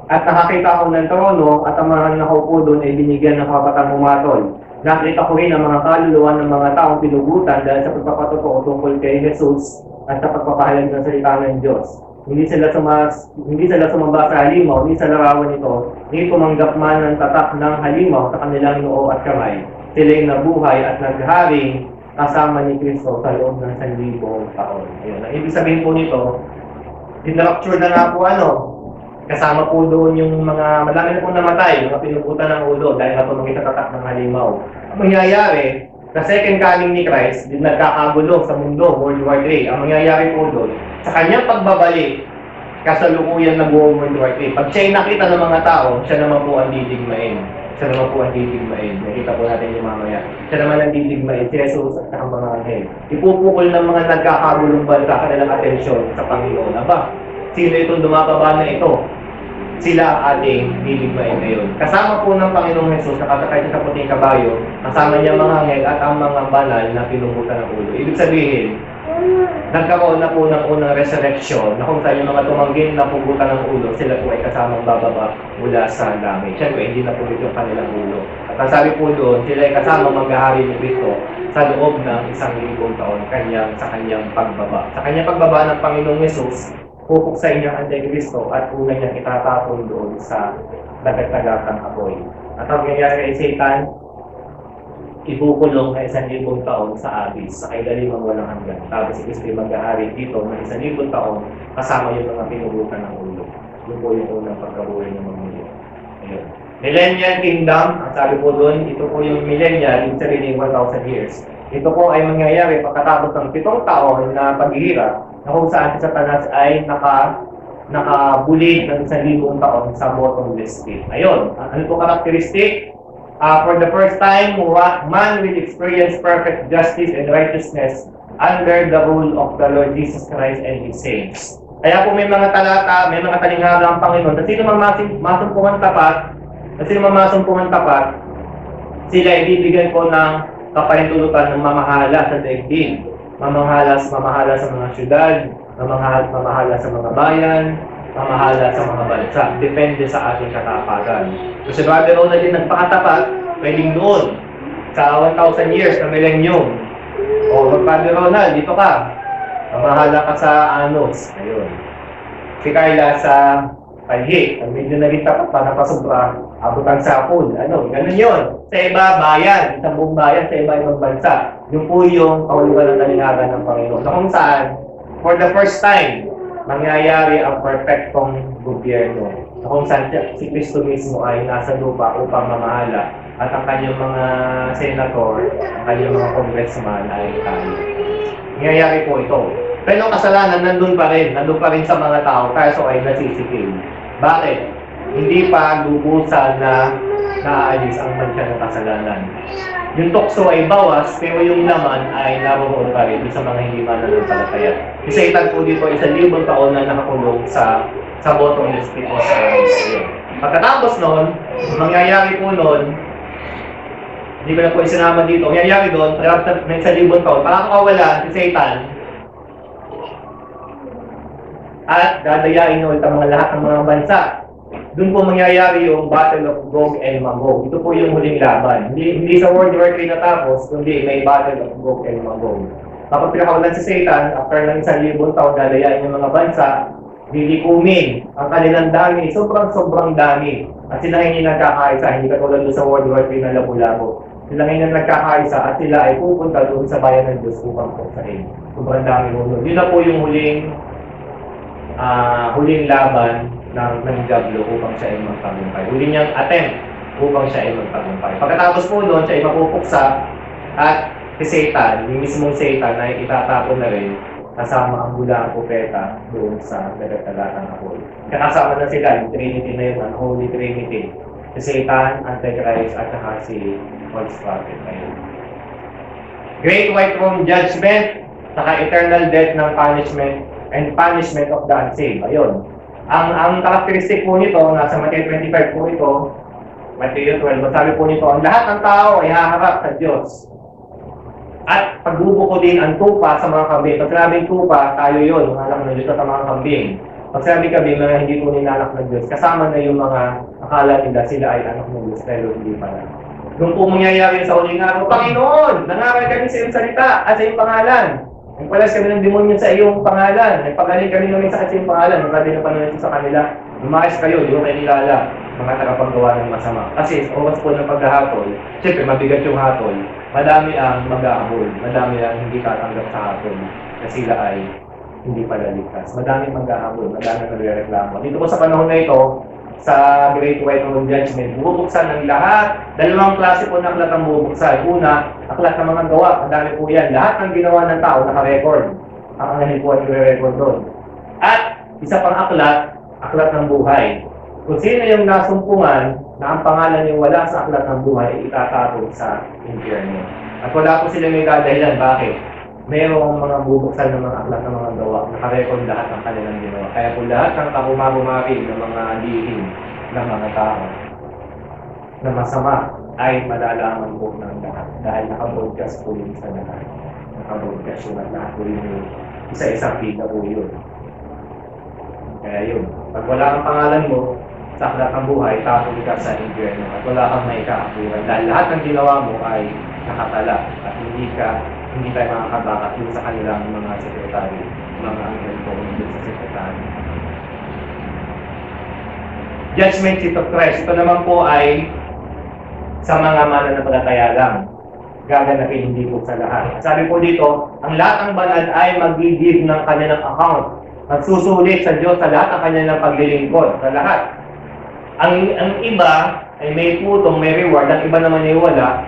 at nakakita ako ng trono at ang mga nakaupo doon ay binigyan ng kapatang humatol. Nakita ko rin ang mga kaluluwa ng mga taong pinugutan dahil sa pagpapatotoo tungkol kay Jesus at sa pagpapahalag ng salita ng Diyos. hindi sila sumamba sa halimaw, hindi sa larawan ito, hindi tumanggap man ng tatak ng halimaw sa kanilang noo at kamay. Sila'y nabuhay at nagharing kasama ni Kristo sa loob ng 1,000 taon. Ayun. Ang ibig sabihin po nito, dinrapture na nga po kasama po doon yung mga marami na pong namatay, mga pinuputan ng ulo dahil natumangin sa tatak ng halimaw. Ang mangyayari, the second coming ni Christ, din nagkakagulo sa mundo, World War III. Ang mangyayari po doon, sa kanyang pagbabalik, kasalukuyan na buong World War III. Pag siya'y nakita ng mga tao, siya naman po ang didigmain. Siya naman po ang didigmain. Nakita po natin yung mamaya. Siya naman ang didigmain, si Jesus at ang mga anghel. Ipupukol ng mga nagkakagulong bansa kanilang atensyon sa Panginoon. Aba, sino itong dumababa na ito? Sila ating didigmain ngayon. Kasama po ng Panginoong Jesus na kasakay sa puting kabayo, kasama niya mga anghel at ang mga banal na pinumutan ng ulo. Ibig sabihin, nagkaroon na po ng unang resurrection na kung saan yung mga tumangging na pugutan ng ulo, sila po ay kasamang bababa mula sa langit. Siyempre, hindi na po yung kanilang ulo. At ang sabi po doon, sila ay kasamang maghahari ni Kristo sa loob ng 1,000 taon sa kanyang pagbaba. Sa kanyang pagbaba ng Panginoong Jesus, pupuksain niya ang Antikristo at una niyang itatapon doon sa dagat-dagatang apoy. At ang nangyayari kay Satan, ibukulong na 1,000 taon sa abis, sa kailalimang walang hanggan. Tapos si Kristo maghahari dito ng 1,000 taon kasama yung mga pinubutan ng ulo. Yun po yung unang pagkabuhay ng mga ulo. Ayun. Millennial Kingdom, ang sabi po doon, ito po yung millennial, yung sarili 1,000 years. Ito po ay mangyayari pagkatapos ng 7 taon na paghihirap na kung saan si Satanas ay nakabuli ng 1,000 taon sa bottomless pit. Ayun, ano po karakteristik? For the first time, man will experience perfect justice and righteousness under the rule of the Lord Jesus Christ and His saints. Kaya po may mga talata, may mga talingala ang Panginoon. At sino masumpungan tapat, sila ibibigyan po ng kapahintulutan ng mamahala sa daigdig. Mamahala sa mga syudad, mamahala sa mga bayan, mamahala sa mga bansa. Depende sa ating katapagan. So si Brother Ronald din nagpakatapat, pwedeng doon sa 1,000 years na millennium. O, Brother Ronald, dito ka. Mamahala ka sa Anos. Ayun. Si Carla sa Palhi. Pag medyo naging tapat pa, napasobra, abutan sa Apul. Ganun yun. Sa iba, bayan. Isang buong bayan, sa iba, ibang bansa. Yun po yung kahulugan ng kalingagan ng Panginoon. So kung saan, for the first time, mangyayari ang perfectong gobyerno. So kung saan si Kristo mismo ay nasa lupa upang mamahala at ang kanyang mga senator, ang kanyang mga congressman ay tayo. Mangyayari po ito. Pero ang kasalanan nandun pa rin sa mga tao, kaso ay nasisikil. Bakit? Hindi pa lubusan na naaalis ang mancha ng kasalanan. Yung tukso ay bawas, pero yung laman ay naroon pa rin sa mga hindi mananampalataya. Si Satan po dito ay 1,000 taon na nakakulong sa bottomless pit o sa hell. Pagkatapos noon, mangyayari po noon, hindi ko na po isinama dito, mangyayari doon, may 1,000 taon, makakawala si Satan, at dadayain ulit ang lahat ng mga bansa. Doon po mangyayari yung Battle of Gog and Magog. Ito po yung huling laban. Hindi sa World War III natapos, kundi may Battle of Gog and Magog. Kapag pinakawalan si Satan, after ng 1,000 taon, dadayain yung mga bansa, lilikumin ang kanilang dami, sobrang dami. At sila hindi nagkakaisa, hindi katulad doon sa World War III na labo-labo. Sila ngayon na nagkakaisa at sila ay pupunta doon sa bayan ng Diyos upang pagsahin. Sobrang dami mo. Yun na po yung huling laban ng Diablo upang siya ay magtagumpay. Huli niyang attempt upang siya ay magtagumpay. Pagkatapos po doon, siya ay mapupuksa at si Satan, yung mismong Satan ay itatapon na rin kasama ang bula ang propeta doon sa dagat-dagatang apoy. Kasama na sila, yung Trinity na yun, ang Holy Trinity. Si Satan, Antichrist, at saka si false prophet na yun. Great White Throne Judgment, saka eternal death ng punishment of the unsaved. Ayun. Ang karakteristik po nito, nasa Matthew 25 po ito, Matthew 12, sabi po nito, ang lahat ng tao ay haharap sa Diyos. At pagbubuko din ang tupa sa mga kambing. Pag sinabing tupa, tayo yun, mga anak ng Diyos at mga kambing. Pag sinabing kambing, mga hindi po ninanak ng Diyos, kasama na yung mga akala nila sila ay anak ng Diyos, pero hindi pala. Nung po mangyayari sa huling araw, Panginoon, nangaral kami sa iyong salita at sa iyong pangalan. Nagpalas kami ng demonyo sa iyong pangalan. Nagpagaling kami namin sa iyong pangalan. Sabi ng Panginoon sa kanila, lumayas kayo, di ko kayo nilala, mga tagapaggawa ng masama. Kasi sa oras po ng paghahatol, siyempre mabigat yung hatol, madami ang mag-aabol, madami ang hindi tatanggap sa hatol, kasi sila ay hindi pala ligtas. Madami mag-aabol, madami nagre-reklamo. Dito po sa panahon na ito, sa Great White Throne Judgment, bubuksan ng lahat. Dalawang klase po ng aklat ang bubuksan. Una, aklat ng mga gawa. Madami po yan. Lahat ng ginawa ng tao naka-record. Ang angahin po ay nire-record doon. At isa pang aklat, aklat ng buhay. Kung sino yung nasumpungan na ang pangalan yung wala sa aklat ng buhay, ay itatatong sa impyerno. At wala po sila may dadahilan. Bakit? Mayroong mga bubuksan ng mga aklat ng mga gawa, nakarecord lahat ng kanilang ginawa. Kaya po lahat ng kabumabumari ng mga lihim ng mga tao na masama ay malalaman po ng lahat dahil nakabroadcast po yun sa lahat. Nakabroadcast yun at lahat po yun. Isa-isang kita po yun. Kaya yun, pag wala kang pangalan mo sa aklat ng buhay, tapos ka sa impyerno at wala kang may kaapuran dahil lahat ng ginawa mo ay nakatala at hindi tayo makakabakat dun sa kanilang mga sekretary, mga anghel po dun sa sekretary. Judgment seat of Christ. Ito naman po ay sa mga mananampalataya lang. Gaganapin hindi po sa lahat. Sabi po dito, ang lahat ng banal ay mag-give ng kanilang account. Magsusulit sa Diyos sa lahat ng kanilang paglilingkod. Sa lahat. Ang iba ay may putong, may reward. Ang iba naman ay wala.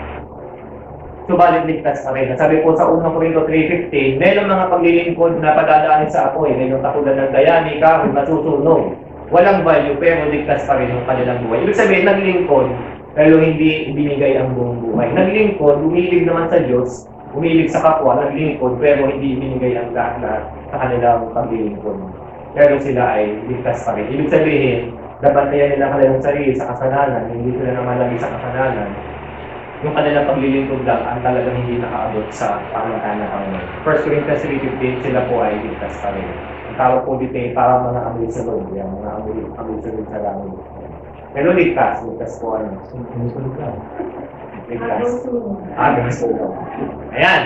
Subalit ligtas pa rin. Sabi po sa 1 Corinto 3:15, mayroong mga paglilingkod na padadaanin sa apoy. Mayroong katulad ng dayani, kahoy, masusunog. Walang value, pero ligtas pa rin yung kanilang buhay. Ibig sabihin, naglingkod, pero hindi ibinigay ang buong buhay. Naglingkod, umilig naman sa Diyos, umilig sa kapwa, naglingkod, pero hindi ibinigay ang lahat sa kanilang paglilingkod. Pero sila ay ligtas pa rin. Ibig sabihin, nabantayan nila kanilang sarili sa kasalanan, hindi sila namalagi sa kasalanan. Yung kanilang paglilingkod lang ang talagang hindi nakaabot sa pamahalaan ng Panginoon. 1 Corinthians 3:15, sila po ay ligtas pa rin. Ang tawag po dito ay parang mga amoy sunod. Yan, mga amoy sunod sa langit. Pero ligtas po ano. Ligtas. Agos po. Ayan.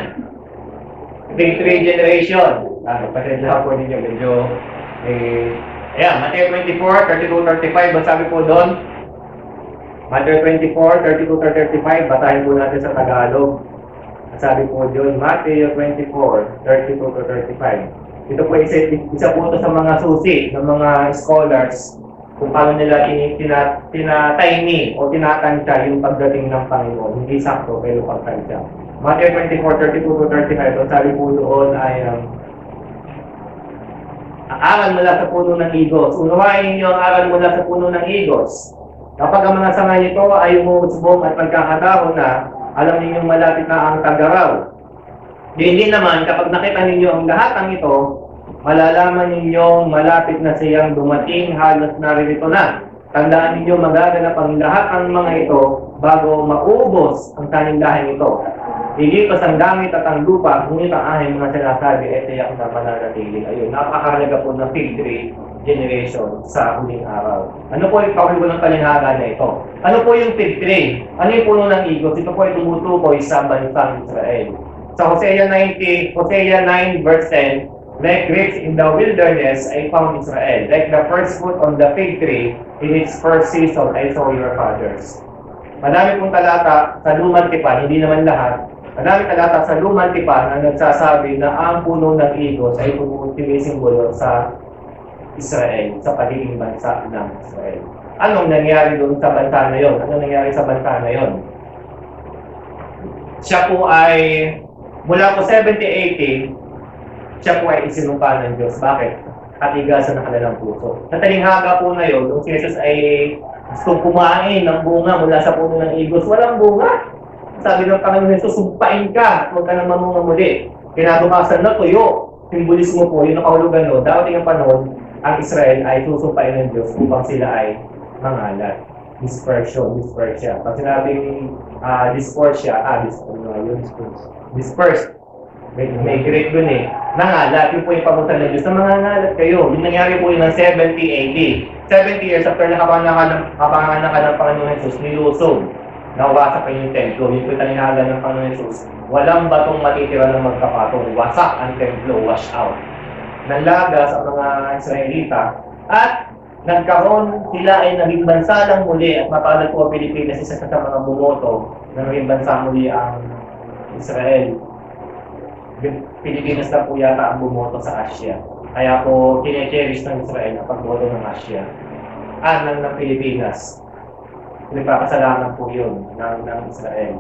Ito yung 3 generation. Pasensya po ninyo. Medyo, ayan, Matthew 24, 32-35. Ang sabi po doon, Matthew 24, 32-35, batahin po natin sa Tagalog. Sabi po doon, Matthew 24, 32-35. Ito po isa po ito sa mga susi ng mga scholars kung paano nila tinatayni o tinatansya yung pagdating ng Panginoon. Hindi sakto, pero pagtansya. Matthew 24, 32-35, sabi po doon ay aral mula sa puno ng higos. Unawain ninyo ang aral mula sa puno ng higos. Kapag ang mga sanga nito ay umuusbong at magkakadahon na, alam ninyong malapit na ang tag-araw. Hindi naman, kapag nakita ninyo ang lahat ng ito, malalaman ninyong malapit na siyang dumating, halos naririto na. Tandaan ninyo magaganap ang lahat ng mga ito bago maubos ang tanindahan ito. Lilipas ang langit at ang lupa, ngunit ang aking mga sinasabi ay tiyak na mananatili. Ayun, napakahalaga po ng fig tree generation sa huling araw. Ano po yung pakul ng palinhaga na ito? Ano po yung fig tree? Ano yung puno ng igos? Ito po ay tumutukoy sa bansang Israel. Sa Hosea 9 verse 10, like grapes in the wilderness, I found Israel. Like the first fruit on the fig tree, in its first season, I saw your fathers. Madami pong talata sa lumang tipan, hindi naman lahat. Madami talata sa lumang tipan na nagsasabi na ang puno ng igos ay simbolo sa Israel, sa pagiging bansa ng Israel. Anong nangyari doon sa bansa na yon? Anong nangyari sa bansa na yon? Siya po ay, mula po 70-80, siya po ay isinumpa ng Diyos. Bakit? Katigasan ng kanilang puso. Sa talinghaga po na yon, nung si Jesus ay gusto kumain ng bunga mula sa puno ng igos, walang bunga. Sabi ng Panginoon Jesus, sumpain ka at huwag ka nang mamunga muli. Kinabukasan na tuyo. Simbolismo po, yung nakahulugan no, dating ang panahon, ang Israel ay susumpain ng Diyos upang sila ay mangalat. Dispersia. Pag sinabing dispersia, dispersed. May Greek dun eh. Nangalat, yun po yung pamuntan ng Diyos na mangangalat kayo. Yung nangyari po yun ng 70-80. 70 years after nakapanganak ka ng Panginoon Jesus, nilusog. Nawasak pa yung templo. Yung po yung talinghaga ng Panginoon Jesus. walang batong matitira ng magkapatong, wasak ang templo, wash out. Nanlagas ang mga Israelita at nagkaroon, sila ay naging bansa lang muli at mapalad po ang Pilipinas, isa sa mga bumoto na naging bansa muli ang Israel. Pilipinas na po yata ang bumoto sa Asia. Kaya po, kine-cherish ng Israel ang pagboto ng Asia. Ng Pilipinas. Nagpapasalamat po yun ng Israel.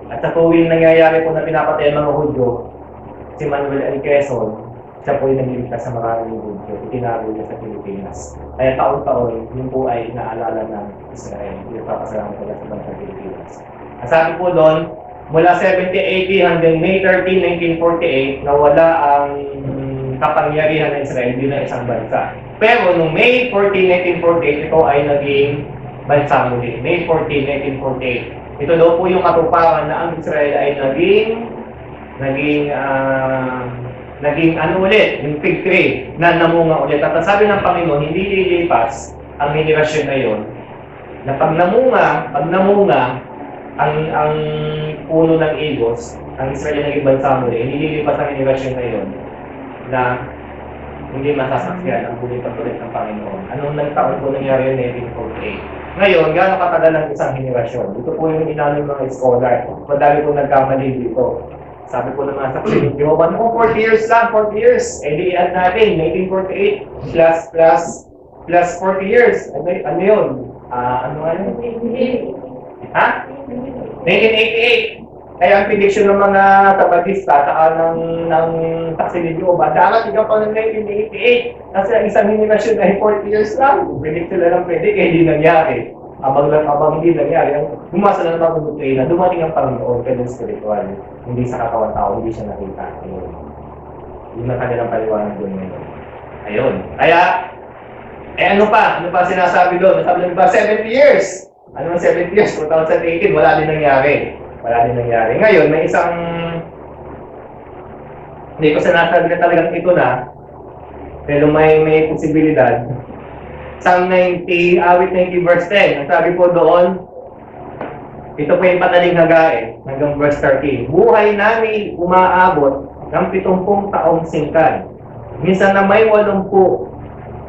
At sa tuwing nangyayari po na pinapatay ang mga Hudyo, si Manuel L. Quezon, siya po yung nagliligtas sa maraming Hudyo. Itinago niya sa Pilipinas. Kaya taon-taon, yun po ay inaalala ng Israel. Nagpapasalamat po sa bansang Pilipinas. Ang sabi po doon, mula 1780 hanggang May 13, 1948, nawala ang kapangyarihan ng Israel bilang isang bansa. Pero noong May 14, 1948, ito ay naging bansa muli. May 14, 1948. Ito daw po yung katuparan na ang Israel ay naging ano ulit, yung fig tree na namunga ulit. At sabi ng Panginoon, hindi lilipas ang henerasyon na yon. Na pag namunga, ang puno ng igos, ang Israel na naging bansa muli, hindi lilipas ang henerasyon na yon na hindi masasaksiyan ang bulipat ulit ng Panginoon. Anong nagtaon po nangyari yun 1948? Ngayon, gaano katagal ang isang henerasyon? Ito po yung inano ng mga scholar. Madami po nagkamali dito. Sabi po ng mga saksi ng Jehovah, 40 years lang, 40 years. Eh di i-add natin, 1948 plus 40 years. Ano yun? Ano nga yun? Ha? 1988. Kaya ang prediction ng mga tabatista ng saksi ni Jehovah, darating ka pa ng 1988. Kasi ang isang henerasyon ay 40 years lang. Predict sila ng predict, eh hindi nangyari. Abang hindi nangyari. Bumasa lang ng mga na dumating ang Panginoon, kaya spiritual. Hindi sa katawan tao, hindi siya nakita. Ayun. Yun ang kanilang paliwanag doon ngayon. Ayun. Kaya, ano pa sinasabi doon? Sabi doon ba, 70 years? Ano 70 years? 2018, wala din nangyari. Ngayon, may isang, hindi ko sinasabi na talagang ito na, pero may posibilidad. Psalm 90, awit 90 verse 10. Ang sabi po doon, ito po yung pataling hagain, hanggang verse 13. Buhay namin umaabot ng 70 taong singkad. Minsan na may 80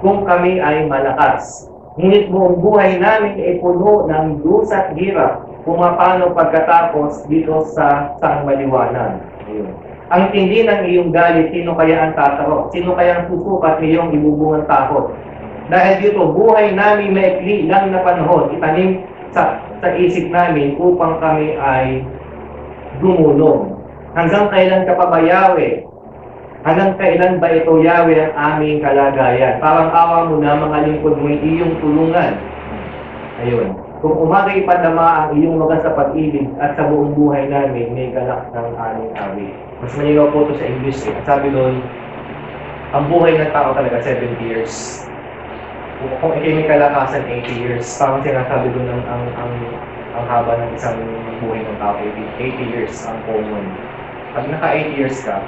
kung kami ay malakas. Ngunit buong buhay namin ay puno ng dusa at hirap kung paano pagkatapos dito sa sangmaliwanag. Ang tindi ng iyong galit, sino kaya ang tatarok? Sino kaya ang susukat iyong ibubungang takot? Dahil dito, buhay namin maikli lang na panahon, itanim sa isip namin upang kami ay gumulong. Hanggang kailan ka pa ba, Yahweh? Hanggang kailan ba ito, Yahweh, ang aming kalagayan? Parang awa mo na mga lingkod mo iyong tulungan. Ayun. Kung umagay padama ang iyong wagas sa pag-ibig at sa buong buhay namin, may galak ng aming awit. Mas malinaw po ito sa English. At sabi doon, ang buhay ng tao talaga 70 years. Kung may kalakasan 80 years, parang sinasabi doon ang haba ng isang buhay ng tao, 80 years ang common. Pag naka 80 years ka,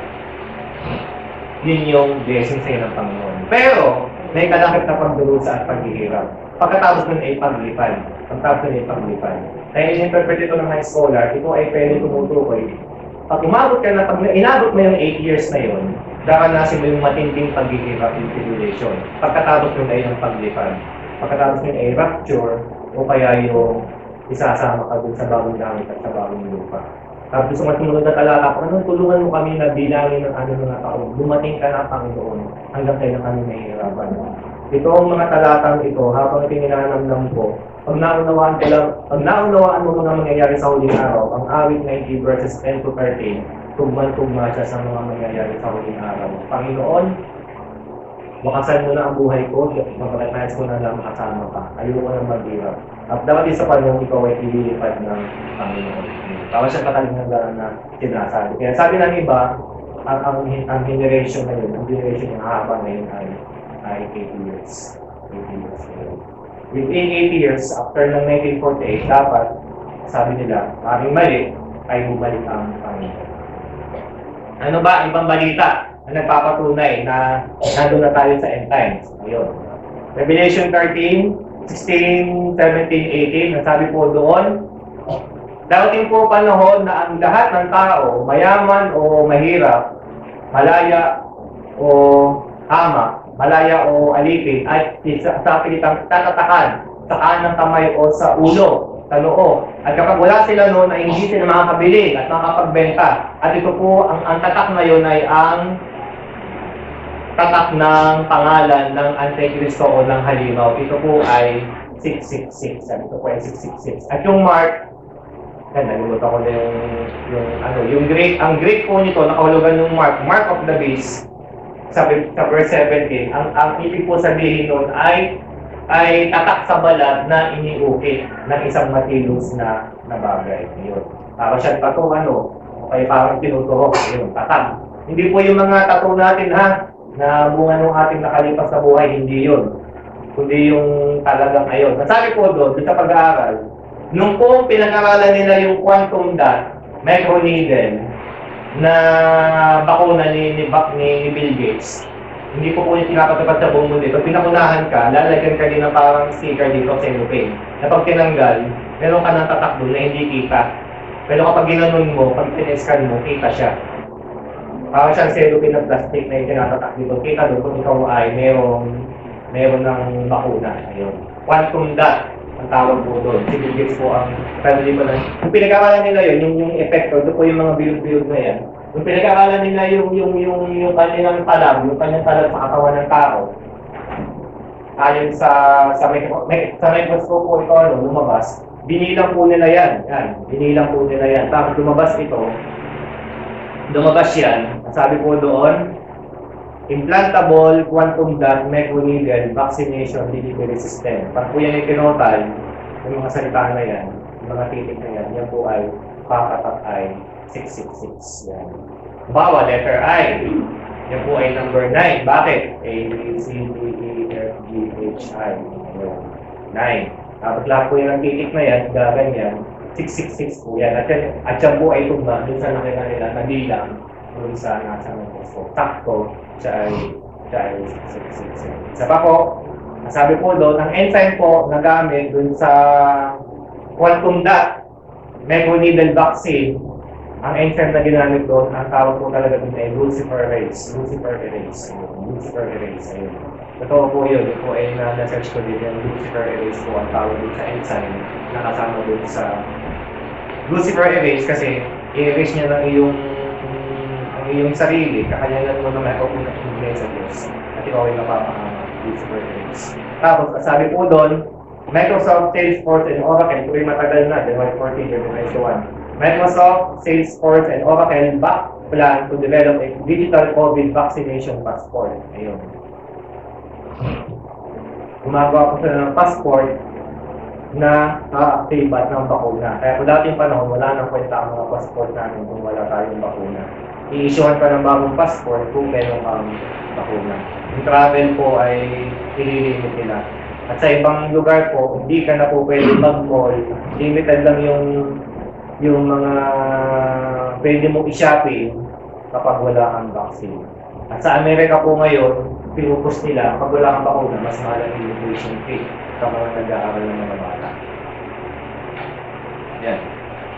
yun yung blessing sa'yo ng Panginoon. Pero, may kalakip na pagdurusa at paghihirap. Pagkatapos nun ay paglipad. Kaya in-interpret ito ng high scholar, ito ay pwede tumutukoy. Pag umabot ka na, pag inabot mo yung 8 years na yun, daranasin mo yung matinding paghihirap yung tribulation. Pagkatapos nun ay yung paglipad. Pagkatapos nun ay rapture, o kaya yung isasama ka dun sa bagong langit at sa bagong lupa. Tapos sa matunod na talata, Panginoon, tulungan mo kami na bilangin ng mga tao. Dumating ka na, Panginoon, hanggang kailan kami nahihirapan. Ito ang mga talatang ito, habang itinanamnam ko, pag naunawaan mo mga mangyayari sa huling araw, ang awit 90 verses 10 to 13, tugman-tugma siya sa mga mangyayari sa huling araw. Panginoon, wakasan mo na ang buhay ko, mapagkatayas ko na lang makasama ka. Ayoko nang maghirap. At dapat isa pa nung ikaw ay ililipad ng Panginoon. Tawag siya katalingan na sinasabi. Kaya sabi ng iba, ang generation na yun, ang generation ng haba na yun ay 80 years. 80 years. Within 80 years, after ng 1948, dapat, sabi nila, maraming mali, ay bumalik ang Panginoon. Ano ba? Ibang balita na nagpapatunay na nandun na tayo sa end times. Ayun. Revelation 13, 16, 17, 18, nasabi po doon, Darating po panahon na ang lahat ng tao, mayaman o mahirap, malaya o ama, malaya o alipin, ay sa pilitang tatatakan sa kanang kamay o sa ulo, sa noo. At kapag wala sila noon ay hindi sila makakabili at makakapagbenta. At ito po, ang tatak na yun ay ang tatak ng pangalan ng Antikristo o ng halimaw. Ito po ay 666. Ito po ay 666. At yung mark, nalimutan ko na yung Greek, ang Greek po nito, nakahulugan yung mark of the beast, sa verse 17, ang ibig po sabihin nun ay tatak sa balat na iniukit ng isang matilos na bagay. Yun. Para siya tattoo, kaya parang tinuturok, yun, tatak. Hindi po yung mga tattoo natin, na bunga ng ating nakalipas na buhay, hindi yun. Kundi yung talagang ayon. Nasabi po doon, sa pag-aaral, nung po pinag-aralan nila yung quantum dot, microneedle, na bakuna ni Bill Gates, hindi po yung pinapatupad sa buong mundo. Pag pinakunahan ka, lalagyan ka din ng parang sticker dito sa cellophane. Na pag tinanggal, meron ka ng tatak doon na hindi kita. Pero kapag ginanon mo, pag tinescan mo, kita siya. Parang siyang cellophane ng plastic na yung tinatatak dito. Kita doon kung ikaw ay meron ng bakuna. Ayun. Quantum dot ang tawag po doon. Si Bill Gates po ang family mo lang. Kung pinag-aralan nila yun, yung epekto, doon po yung mga build na yan. Kung pinag-aralan nila yung kanilang talag, yung kanyang talag sa katawan ng tao, ayon sa microscope po ito, lumabas, binilang po nila yan. Binilang po nila yan. Tapos lumabas yan. Sabi po doon, implantable quantum dot microneedle vaccination delivery system. Pag po yan ay pinotal, yung mga salita na yan, yung mga titik na yan po ay kakatak ay 666. Yan. Bawa, letter I. Yan po ay number 9. Bakit? A, B, C, D, E, F, G, H, I. 9. Tapos lahat po yan ang titik na yan, gaganyan. 666 po yan. At yan po ay tugma, dun sa nakita nila, nabilang dun sa nasa mga so, takto, siya ay 666. Isa pa po, sabi po doon, ang enzyme po na gamit dun sa quantum dot microneedle vaccine, ang enzyme na ginamit doon, ang tawag po talaga doon ay luciferase. Ayun. Totoo po yun. Ito po ay na-search ko din yung luciferase po ang tawag doon sa enzyme na kasama doon sa luciferase kasi i-erase niya ng iyong sarili, kakayanan mo naman ako kung nakikinig sa Diyos at ikaw ay luciferase. Tapos, sabi po doon, Microsoft, Salesforce, and Oracle, ito ay matagal na, January 14, January 21. Microsoft, Salesforce, and Oracle back plan to develop a digital COVID vaccination passport. Ayun. Gumagawa po sila ng passport na ka-activate ng bakuna. Kaya kung dating panahon, wala nang kwenta ang mga passport natin kung wala tayong bakuna. I-issuehan pa ng bagong passport kung meron kang bakuna. Yung travel po ay ililimit nila. At sa ibang lugar po, hindi ka na po pwede mag-mall. Limited lang yung mga pwede mong i-shopping kapag wala kang vaccine. At sa Amerika po ngayon, pinupus nila, kapag wala kang bakuna, mas mahal ang tuition fee kapag nag-aaral ng mga bata. Yan.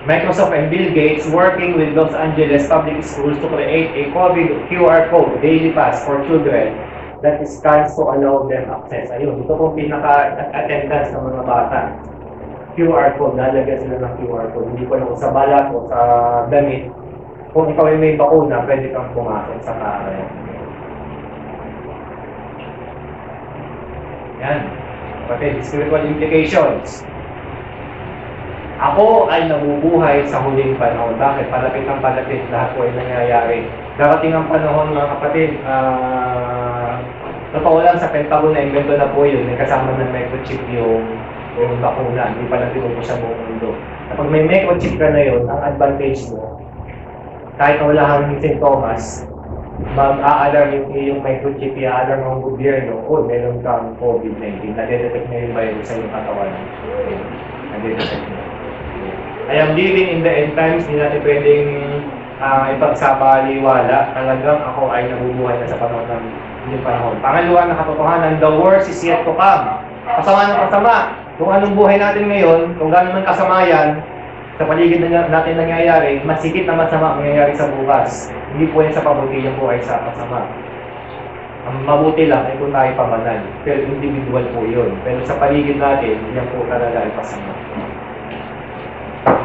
Microsoft and Bill Gates working with Los Angeles public schools to create a COVID QR code daily pass for children that is scans to allow them access. Ayun, ito pong pinaka-attendance ng mga bata. QR code, lalagyan sila ng QR code. Hindi ko lang sa balat o sa damit. Kung ikaw ay may bakuna, pwede kang pumasok sa kaaral. Yan. Pati, spiritual implications. Ako ay nabubuhay sa huling panahon. Bakit? Palapit ng palapit. Lahat po ay nangyayari. Darating ang panahon, mga kapatid, totoo lang sa Pentagon na invento na po yun. May kasama ng microchip yung bakuna. Hindi pa lang tinupo sa buong mundo. Kapag may microchip ka na yun, ang advantage mo, kahit wala kang sintomas, mag-a-alarm yung microchip, i-alarm ng gobyerno, meron kang COVID-19. Nade-detect na yung virus sa iyong katawan. Nade-detect na. I am living in the end times, hindi natin pwedeng ipagsabaliwala. Talagang ako ay nabubuhay na sa panahon ng yung panahon. Pangalawa na katotohanan, the worst is yet to come. Kasama ng kasama. Kung anong buhay natin ngayon, kung gano'n man kasama yan, sa paligid natin nangyayari, mas higit na masama ang nangyayari sa bukas. Hindi po yan sa pabuti, yan po ay sa kasama. Ang mabuti lang ay kung tayo pamanan. Pero individual po yun. Pero sa paligid natin, yan po talaga ay pasama.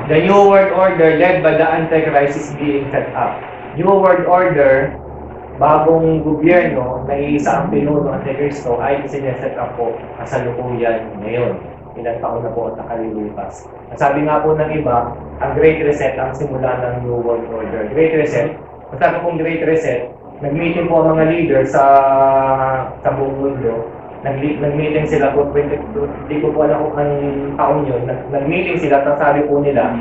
The New World Order led by the Antichrist is being set up. New World Order, bagong gobyerno na iisa ang pinuno ng Antikristo ay sineset up po kasalukuyan ngayon. Ilang taon na po at nakalilipas. At sabi nga po ng iba, ang Great Reset ang simula ng New World Order. Great Reset, sabi pong Great Reset, nag-meeting po ang mga leader sa buong mundo. Nag-meeting sila po, hindi ko po alam kung anong taon yun. Nag-meeting sila, at sabi po nila,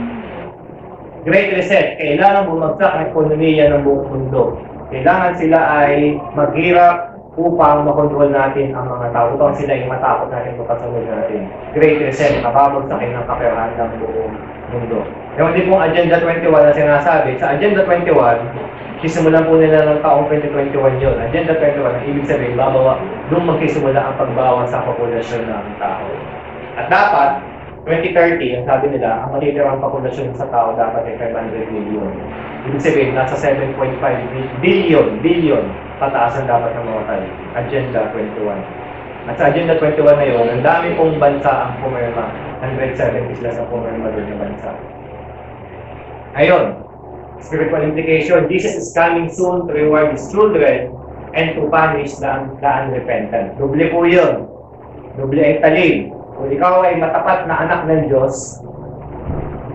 Great Reset, kailangan bumagsak ang ekonomiya ng buong mundo. Kailangan sila ay maghirap upang makontrol natin ang mga tao. Upang sila ay matakot natin kasunod natin. Great Reset, mababagsakin ng kaperahan ng buong mundo. Yung di pong Agenda 21 na sinasabi, sa Agenda 21, sisimulan po nila ng taong 2021 yun. Agenda 21, ang ibig sabihin, doon magsisimula ang pagbawas sa populasyon ng tao. At dapat, 2030, ang sabi nila, ang malitirang populasyon sa tao dapat ay 500 million. Ibig sabihin, nasa 7.5 billion pataas ang dapat ng mamatay. Agenda 21. At sa Agenda 21 na yun, ang dami pong bansa ang pumirma. 170 sila sa pumirma doon ng bansa. Ayun. Spiritual implication, Jesus is coming soon to reward His children and to punish the unrepentant. Doble po yun. Doble ay talim. Kung ikaw ay matapat na anak ng Diyos,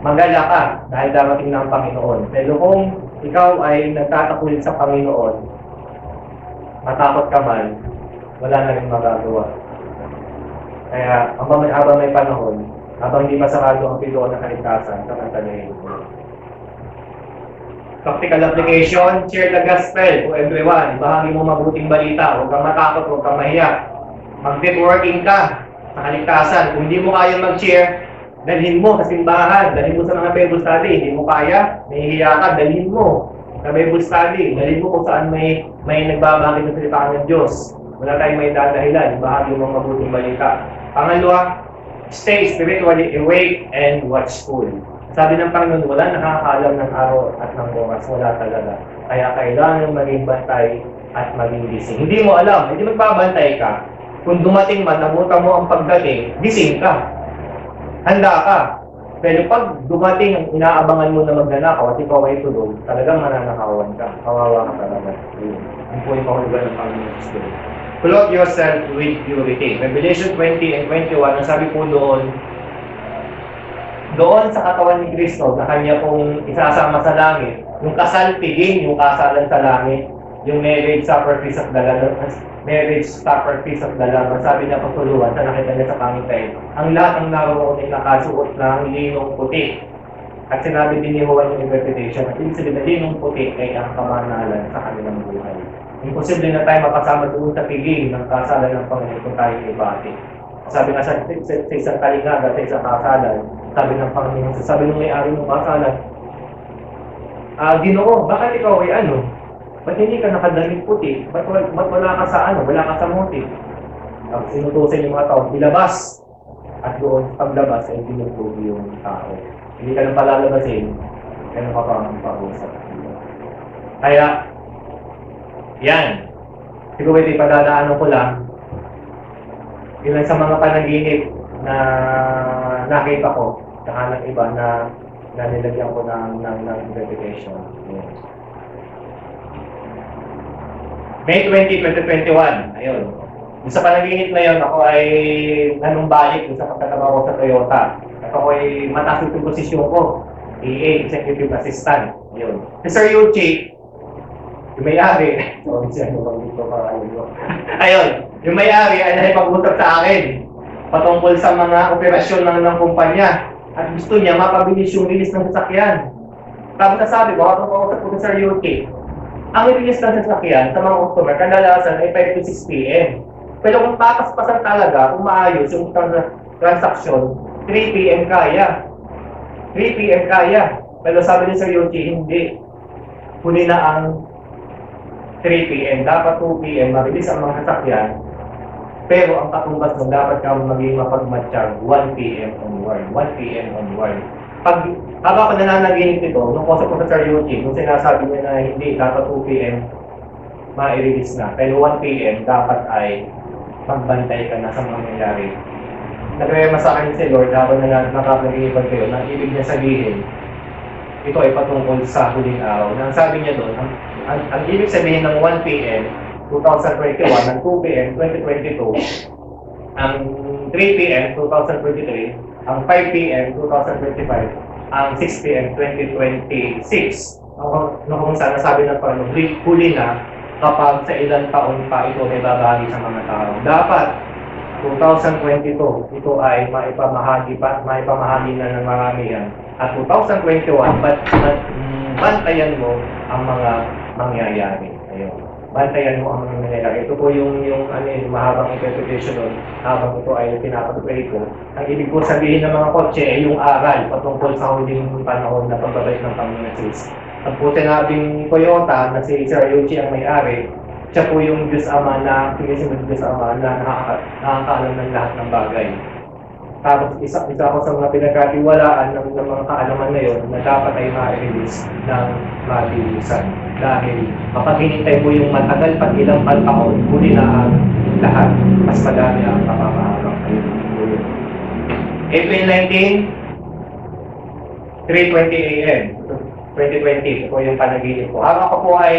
magala ka dahil darating na ang Panginoon. Pero kung ikaw ay nagtatakulit sa Panginoon, matakot ka man, wala na rin magagawa. Kaya, habang may panahon, habang hindi pa sarado ang pilo ng kaligtasan, kamantalayin ko. Practical application, share the gospel to everyone. Ibahagi mo mabuting balita. Huwag kang matakot, huwag kang mahiya. Mag-networking ka sa kaligtasan. Kung hindi mo kaya mag-share, dalhin mo sa simbahan, dalhin mo sa mga Bible study. Hindi mo kaya, nahihiya ka, dalhin mo sa Bible study. Dalhin mo kung saan may nagbabahagi ng salita ng Diyos. Wala tayong may dadahilan. Ibahagi mo mabuting balita. Pangalawa, stay spiritually awake and watchful. Sabi ng Panginoon, wala nakakaalam ng araw at ng oras. Wala talaga. Kaya kailangan maging bantay at maging gising. Hindi mo alam, hindi magbabantay ka. Kung dumating man, nabutan mo ang pagdating, gising ka. Handa ka. Pero pag dumating ang inaabangan mo na magnanakaw at ikaw ay tulog, talagang mananakawan ka. Kawawa ka talaga. Yun po yung mahulugan ng Panginoon sa Spirit. Clothe yourself with purity. Revelation 20 and 21, ang sabi po doon sa katawan ni Kristo na kanya pong isasama sa langit, yung kasal tiging, yung kasalan sa langit, yung marriage supper feast of the Lamb, sabi niya pagtuluan sa nakita niya sa pangitay, ang lahat ng naroon ay nakasuot ng linong puti. At sinabi din ni Juan yung interpretation, at ibig sabihin na linong puti ay ang kamanalan sa kanilang buhay. Imposible na tayo mapasama doon sa tiging ng kasalan ng Panginoon kung tayo ay bati. Sabi nga sa isang kalingaga, sa isang kasalan, sabi ng Panginoon, sabi ng may-ari ng kasalan, Ginoo, bakit ikaw ay ano? Ba't hindi ka nakadamit puti? Ba't wala ka sa ano? Wala ka sa motif? Sinutusin yung mga tao, ilabas. At doon, paglabas, ay tinutuloy yung tao. Hindi ka nang palalabasin, kaya ka pa magpag-usap. Kaya, yan. Siguro ito ipadadaanan ko lang. Ilan sa mga panaginip na nakita ko, saka ng iba na nilagyan ko ng interpretation. Yes. May 20, 2021. Ayun. Sa panaginip na yun, ako ay nanumbalik sa pagtatrabaho ko sa Toyota. At ako ay mataas yung posisyon ko. EA, Executive Assistant. Ayun. Si Sir Yuchi, yung may-ari, ayun, yung may-ari ay nakipag-usap sa akin patungkol sa mga operasyon ng kumpanya at gusto niya mapabilis yung release ng sasakyan. Tapos nasabi ko, kapag ako sa Sir UK, ang release ng sasakyan sa mga customer kadalasan ay 5 to 6 p.m. Pero kung papaspasan talaga, kung maayos yung transaksyon, 3 p.m. kaya. 3 p.m. kaya. Pero sabi ni Sir UK, hindi. Huli na ang 3 p.m. Dapat 2 p.m. mabilis ang mga sasakyan. Pero ang katumbas mo, dapat ka maging mapagmatsyag 1 p.m. onward. 1 p.m. onward. habang ako nananaginip ito, nung kausap ko sa Sir Yuji, nung sinasabi niya na hindi, dapat 2 p.m. ma-release na. Pero 1 p.m. dapat ay magbantay ka na sa mga nangyayari. Nagre-rema sa akin si Lord habang nakapag-iipan kayo, na ibig niya sabihin, ito ay patungkol sa huling araw. Nang sabi niya doon, ang ibig sabihin ng 1 p.m. 2021, ng 2 p.m. 2022, ang 3 p.m. 2023, ang 5 p.m. 2025, ang 6 p.m. 2026. Nung kung saan nasabi ng Panginoon, huli na kapag sa ilang taon pa ito ay babahagi sa mga tao. Dapat 2022, ito ay maipamahagi na ng maramihan. At 2021, bantayan mo ang mga mangyayari. Ayun. Bantayan mo ang mga mangyayari. Ito po yung mahabang interpretation nun, habang ito ay pinapag-pray ko. Ang ibig po sabihin ng mga kotse ay yung aral patungkol sa huling panahon na pagbabalik ng Panginoon Jesus. At po sinabing Toyota na si Sir Yuji ang may-ari, siya po yung Diyos Ama na, sinisunod Diyos Ama na nakakaalam ng lahat ng bagay. Tapos isa ako sa mga pinagkatiwalaan ng mga kaalaman na yun na dapat ay ma-release ng mabilisan. Dahil kapag hinintay mo yung matagal pag ilang pantaon, huli na ang lahat, mas madami ang kapapahawak. April 19, 3:20 a.m. 2020, ito po yung panaginip ko. Habang ako po ay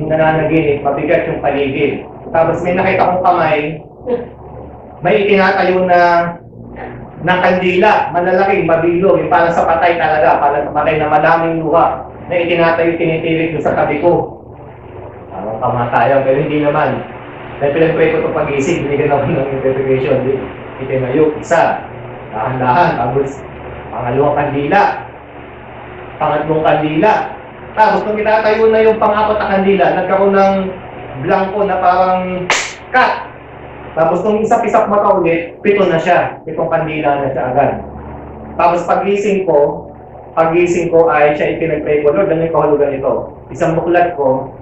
nananaginip, mabigat yung paligid. Tapos may nakita kong kamay, may itinatayo na kandila, malalaking, mabilog, yung parang sa patay talaga, parang sa patay na madaming luha, na itinatayo, tinitirik doon sa tabi ko. Parang kamatayan, pero hindi naman. Dahil pinag-pray ko itong pag-isig, binigyan ako ng interpretation. Itinayo, isa, dahan-dahan, tapos pangalawang kandila, pangatlong kandila. Tapos nung itatayo na yung pang-apat na kandila, nagkaroon ng blanco na parang cut. Tapos nung isa-isap mata ulit, 7 na siya. 7 kandila na siya agad. Tapos pagising ko ay siya ipinag-pray ko, Lord, ano yung kahulugan ito? Isang buklat ko,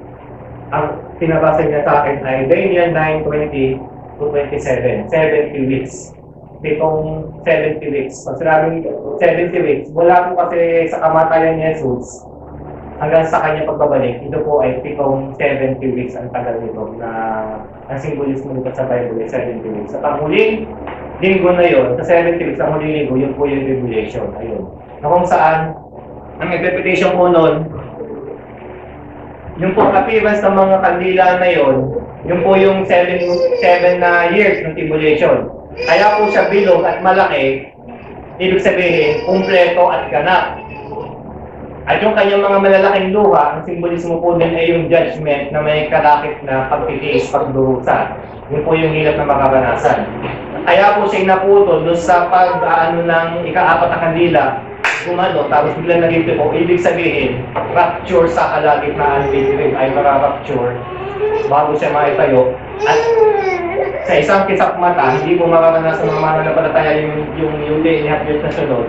ang pinabasa niya sa akin ay Daniel 9:20 to 27, 70 weeks. Pitong 70 weeks. Pag sinabing 70 weeks, mula po kasi sa kamatayan ni Jesus hanggang sa kanya pagbabalik, ito po ay pitong 70 weeks ang tagal nito na ang symbolismo nito sa Bible ay 70 weeks. At ang huling linggo na yun, sa 70 weeks, ang huling linggo, yun po yung tribulation. Ayun. Na kung saan, ang interpretation ko nun, yung po appearance ng mga kandila na yun, yun po yung 7 na years ng tribulation. Kaya po siya bilog at malaki, ibig sabihin, kumpleto at ganap. At yung kanyang mga malalaking luha, ang simbolismo po din ay yung judgment na may kalakip na pagtitiis, pagdurusa. Yun po yung hirap na makaranasan. Kaya po siya naputol doon sa pag-aano ng ika-4 na kandila, gumano, tapos biglang naging po, ibig sabihin, rapture sa kalagitnaan ng ay mara-rapture bago siya maitayo. At sa isang kisap mata, hindi po mararanasan ng mga mananampalataya yung day and a half years na sunod.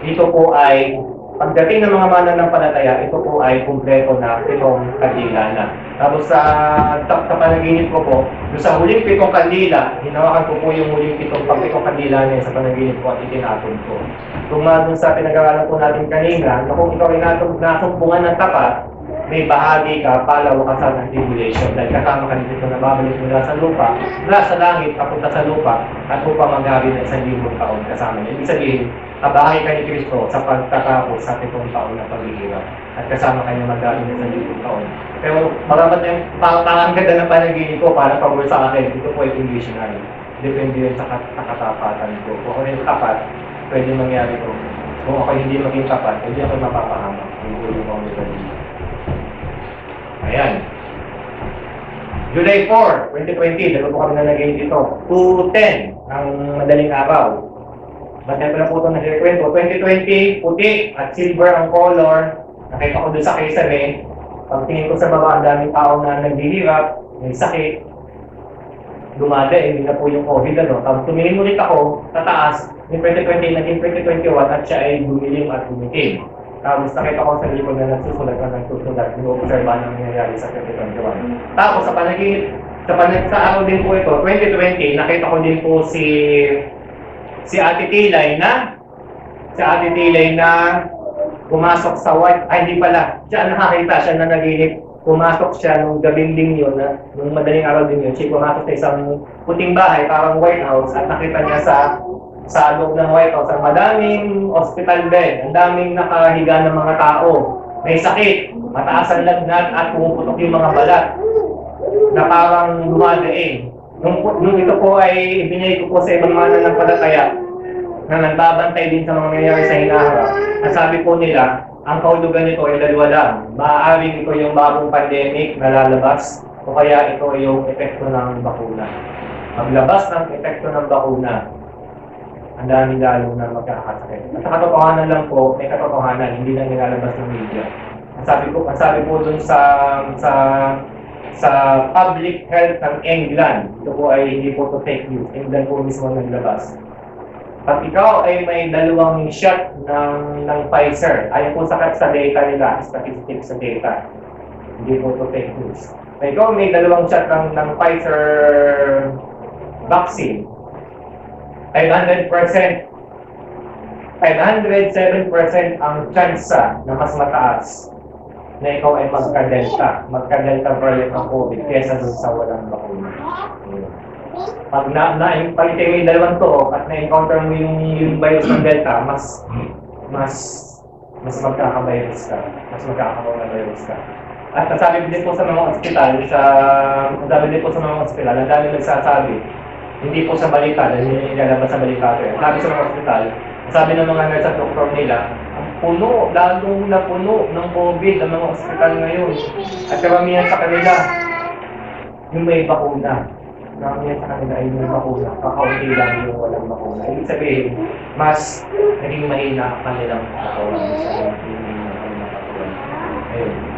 Dito po ay, pagdating ng mga mananampalataya, ito po ay kumpleto na 7 kandila na. Tapos sa panaginip ko po, sa huling 7 kandila, hinawakan ko po yung huling 7 kandila niya sa panaginip ko at itinaton ko. Dun sa pinag-aralan po natin kanina, na kung ikaw ay nasumpungan ng tapat, may bahagi ka, palawakasan ng tribulation dahil kasama ka dito na babalik mula sa lupa, mula sa langit, papunta sa lupa, at upang mag-hari ng 1,000 taon kasama niya. Ibig sabihin, kabahay ka ni Kristo sa pagtatapos sa 7 taon na paghihirap at kasama ka niya mag-hari ng 1,000 taon. Pero maramat yung ang ganda ng panaginip ko para pabor sa akin, ito po ay conditional. Depende yun sa katapatan ko. Kung ako yung tapat, pwede mangyari ko. Kung ako hindi maging tapat, hindi ako mapapahamak. Hindi ko yung mga dito. Ayan. July 4, 2020, dalawa po kami na nag-game dito. 2:10 ang madaling araw. Basta na po ito na kwento. 2020, puti at silver ang color. Nakita ko doon sa Kisame. Pagtingin ko sa baba, ang daming tao na naghihirap, may sakit. Lumada, hindi na po yung COVID. Tapos tumingin ulit ako sa taas. Yung 2020, naging 2021 at siya ay bumilim at bumitim. Tapos nakita ko sa likod na nagsusulat, ino-observa na nangyayari sa 2021. Tapos sa panaginip, sa araw din po ito, 2020, nakita ko din po si Ate Tilay na si Ate Tilay na pumasok sa white, ay hindi pala, siya nakakita siya na naginip, pumasok siya nung gabing din yun, nung madaling araw din yun, siya pumasok sa isang puting bahay, parang White House, at nakita niya sa loob ng White House, ang madaming hospital bed, ang daming nakahiga ng mga tao, may sakit, mataas ang lagnat at pumuputok yung mga balat na parang lumadaing. Nung ito po ay ibinigay ko po sa ibang mga nanampalataya na nagbabantay din sa mga nangyayari sa hinaharap. Ang sabi po nila, ang kahulugan nito ay dalawa lang. Maaaring ito yung bagong pandemic na lalabas o kaya ito yung epekto ng bakuna. Maglabas ng epekto ng bakuna, ang dami lalo na magkakasakit. At sa katotohanan lang po, may katotohanan, hindi lang nilalabas ng media. Ang sabi po dun sa Public Health ng England, ito po ay hindi po to fake news. England po mismo naglabas. Pag ikaw ay may dalawang shot ng Pfizer, ayon po sa data nila, statistics sa data, hindi po to fake news. Pag ikaw may dalawang shot ng Pfizer vaccine, 507% ang tsansa na mas mataas na ikaw ay magka-delta variant ng COVID kesa dun sa walang bakuna. Pag palitin mo yung dalawang to at na-encounter mo yung virus ng Delta, mas magkakavirus ka. Mas magkakavirus ka. At sabi din po sa mga ospital, ang dami nagsasabi, hindi po sa balita, dahil nilalabas sa balita ito. Sabi sa mga ospital, sabi ng mga nurse at doktor nila, puno, lalong na puno ng COVID ang mga ospital ngayon. At karamihan sa kanila, yung may bakuna. Karamihan sa kanila ay may bakuna. Kakaunti lang yung walang bakuna. Ibig sabihin, mas naging mahina ang kanilang katawan. Ayun.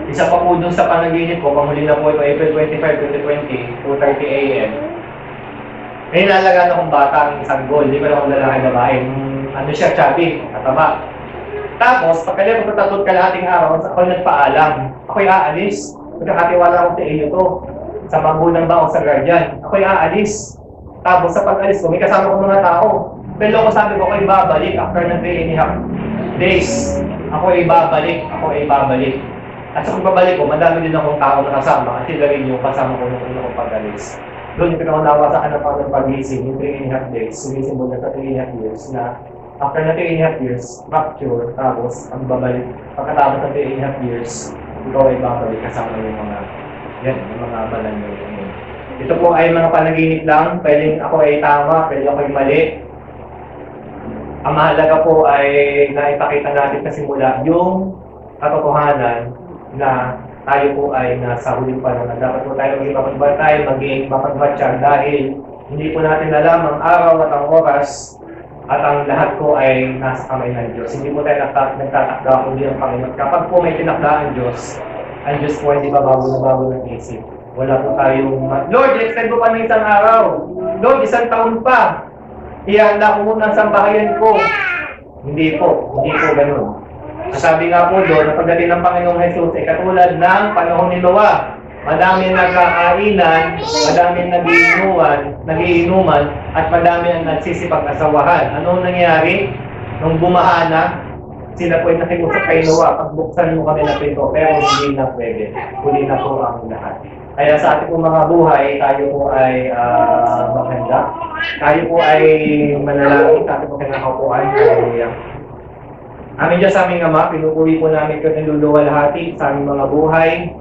Isa pa po dun sa panaginip ko, pamuli na po ito, April 25, 2020, 2:30 a.m. May nalagaan akong batang sanggol, hindi ko na akong lalaki babae. Ano siya, chubby, kataba. Tapos, pagkali ko tatot kalahating araw, ako nagpaalam. Ako'y aalis. Pagkakatiwala ko sa iyo to. Sa magulang ba o sa guardian. Ako'y aalis. Tapos, sa pag-alis ko, may kasama ko mga tao. Pero ako sabi ko, ako'y babalik after ng 3.5 days. Ako'y babalik. At sa pagbabalik ko, madami din akong tao na kasama. At sila rin yung kasama ko nung una kong pag-alis. Doon yung pinaunawa sa akin ng pag-ising, yung 3.5 days, sumisimbol na sa 3.5 years na after na 3.5 years, rapture, tapos ang babalik. Pagkatapos ng 3.5 years, ikaw ay babalik kasama yung mga balan nyo. Ito po ay mga panaginip lang, pwedeng ako ay tama, pwedeng ako ay mali. Ang mahalaga po ay naipakita natin sa simula yung katotohanan na tayo po ay nasa huling panahon. Dapat po tayo maging mapagbantay, maging mapagmatsyag dahil hindi po natin alam ang araw at ang oras at ang lahat po ay nasa kamay ng Diyos. Hindi po tayo nagtatakda kundi ang Panginoon. Kapag po may tinakda ang Diyos po hindi ba bago ng isip. Wala po tayong, Lord, extend mo pa ng isang araw. Lord, isang taon pa. Ihanda ko muna ang sambahayan ko. Hindi po ganun. Sabi nga po doon, na pagdating ng Panginoong Jesus ay katulad ng panahon ni Noah. Madaming nagkakainan, madaming nagiinuman, at madami ang nagsisipag-asawahan. Anong nangyari? Nung bumaha na, sila po ay nakiusap kay Noah, pagbuksan mo kami ng pinto, pero hindi na pwede. Huli na po ang lahat. Kaya sa ating mga buhay, tayo po ay maganda. Tayo po ay manalangin, sa ating kinakaupuan ay Amin Diyos sa aming Ama, pinupuri po namin ito niluluwalhati sa aming mga buhay.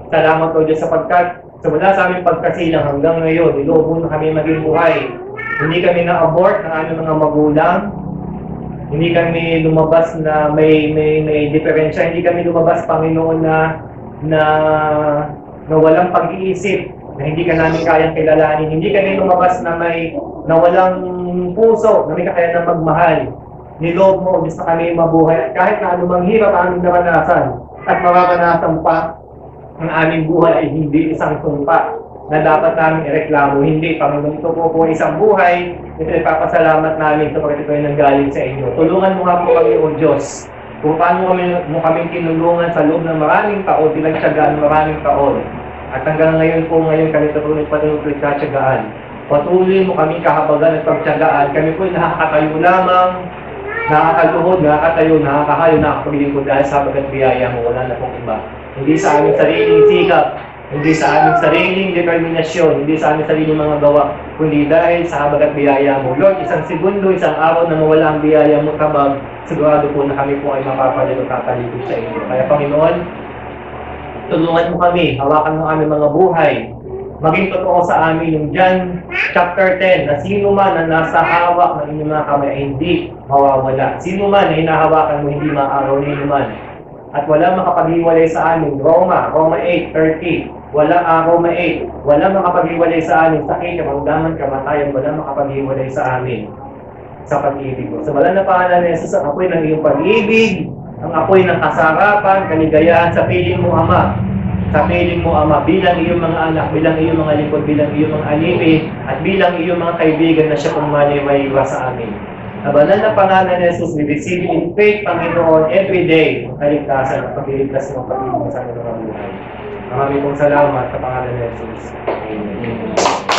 Salamat po Diyos sapagkat mula sa aming pagkasilang hanggang ngayon, niloob na kami maging buhay. Hindi kami na-abort ng aming mga magulang. Hindi kami lumabas na may diferensya. Hindi kami lumabas, Panginoon, na walang pag-iisip, na hindi ka namin kayang kilalanin. Hindi kami lumabas na walang puso, na may kakayanan magmahal. Niloob mo, gusto kami mabuhay. At kahit na anumang hirap ang aming naranasan at mararanasan pa, ang aming buhay ay hindi isang sumpa na dapat namin ireklamo. Hindi, Panginoon, ito po isang buhay. Ito ay papasalamat namin kapag ito ay nanggaling sa inyo. Tulungan mo nga po kami, O Diyos. Kung paano mo kaming tinulungan sa loob ng maraming taon, pinagtsagaan maraming taon. At hanggang ngayon kami tuloy pa rin pinagtsagaan. Patuloy mo kami kahabagan at pagtyagaan. Kami po'y nakakatayo lamang, nakakaluhod, nakakatayo, nakakahayo, nakakapaglingkod dahil sa bagat biyaya mo. Wala na pong iba. Hindi sa aming sariling sikap, hindi sa aming sariling determinasyon, hindi sa aming sariling mga gawa, kundi dahil sa habag at biyaya mo. Lord, isang segundo, isang araw na mawala ang biyaya mo kabag, sigurado po na kami po ay mapapalito tatalikod sa inyo. Kaya Panginoon, tulungan mo kami, hawakan mo aming mga buhay, maging totoo sa amin yung John chapter 10 na sino man na nasa hawak ng inyong mga kamay ay hindi mawawala. Sino man na hinahawakan mo hindi maaaraw ni man. At wala makapaghiwalay sa amin. Roma 8:30. Roma 8. Wala makapaghiwalay sa amin. Sakit, kamangdaman, kamatayan. Wala makapaghiwalay sa amin sa pag-ibig mo. Sa banal na pangalan ni Jesus, ang apoy ng iyong pag-ibig, ang apoy ng kasarapan, kaligayahan sa piling mo, Ama. Sa piling mo, Ama, bilang iyong mga anak, bilang iyong mga lingkod, bilang iyong mga alipin, at bilang iyong mga kaibigan na siya kung mali may iwas sa amin. Sa banal na pangalan ni Jesus, we receive in faith, Panginoon, every day, ang kaligtasan at pagliligtas ng pag-ibig sa aming mga buhay. Maraming pong salamat sa pangalan ni Jesus. Amen.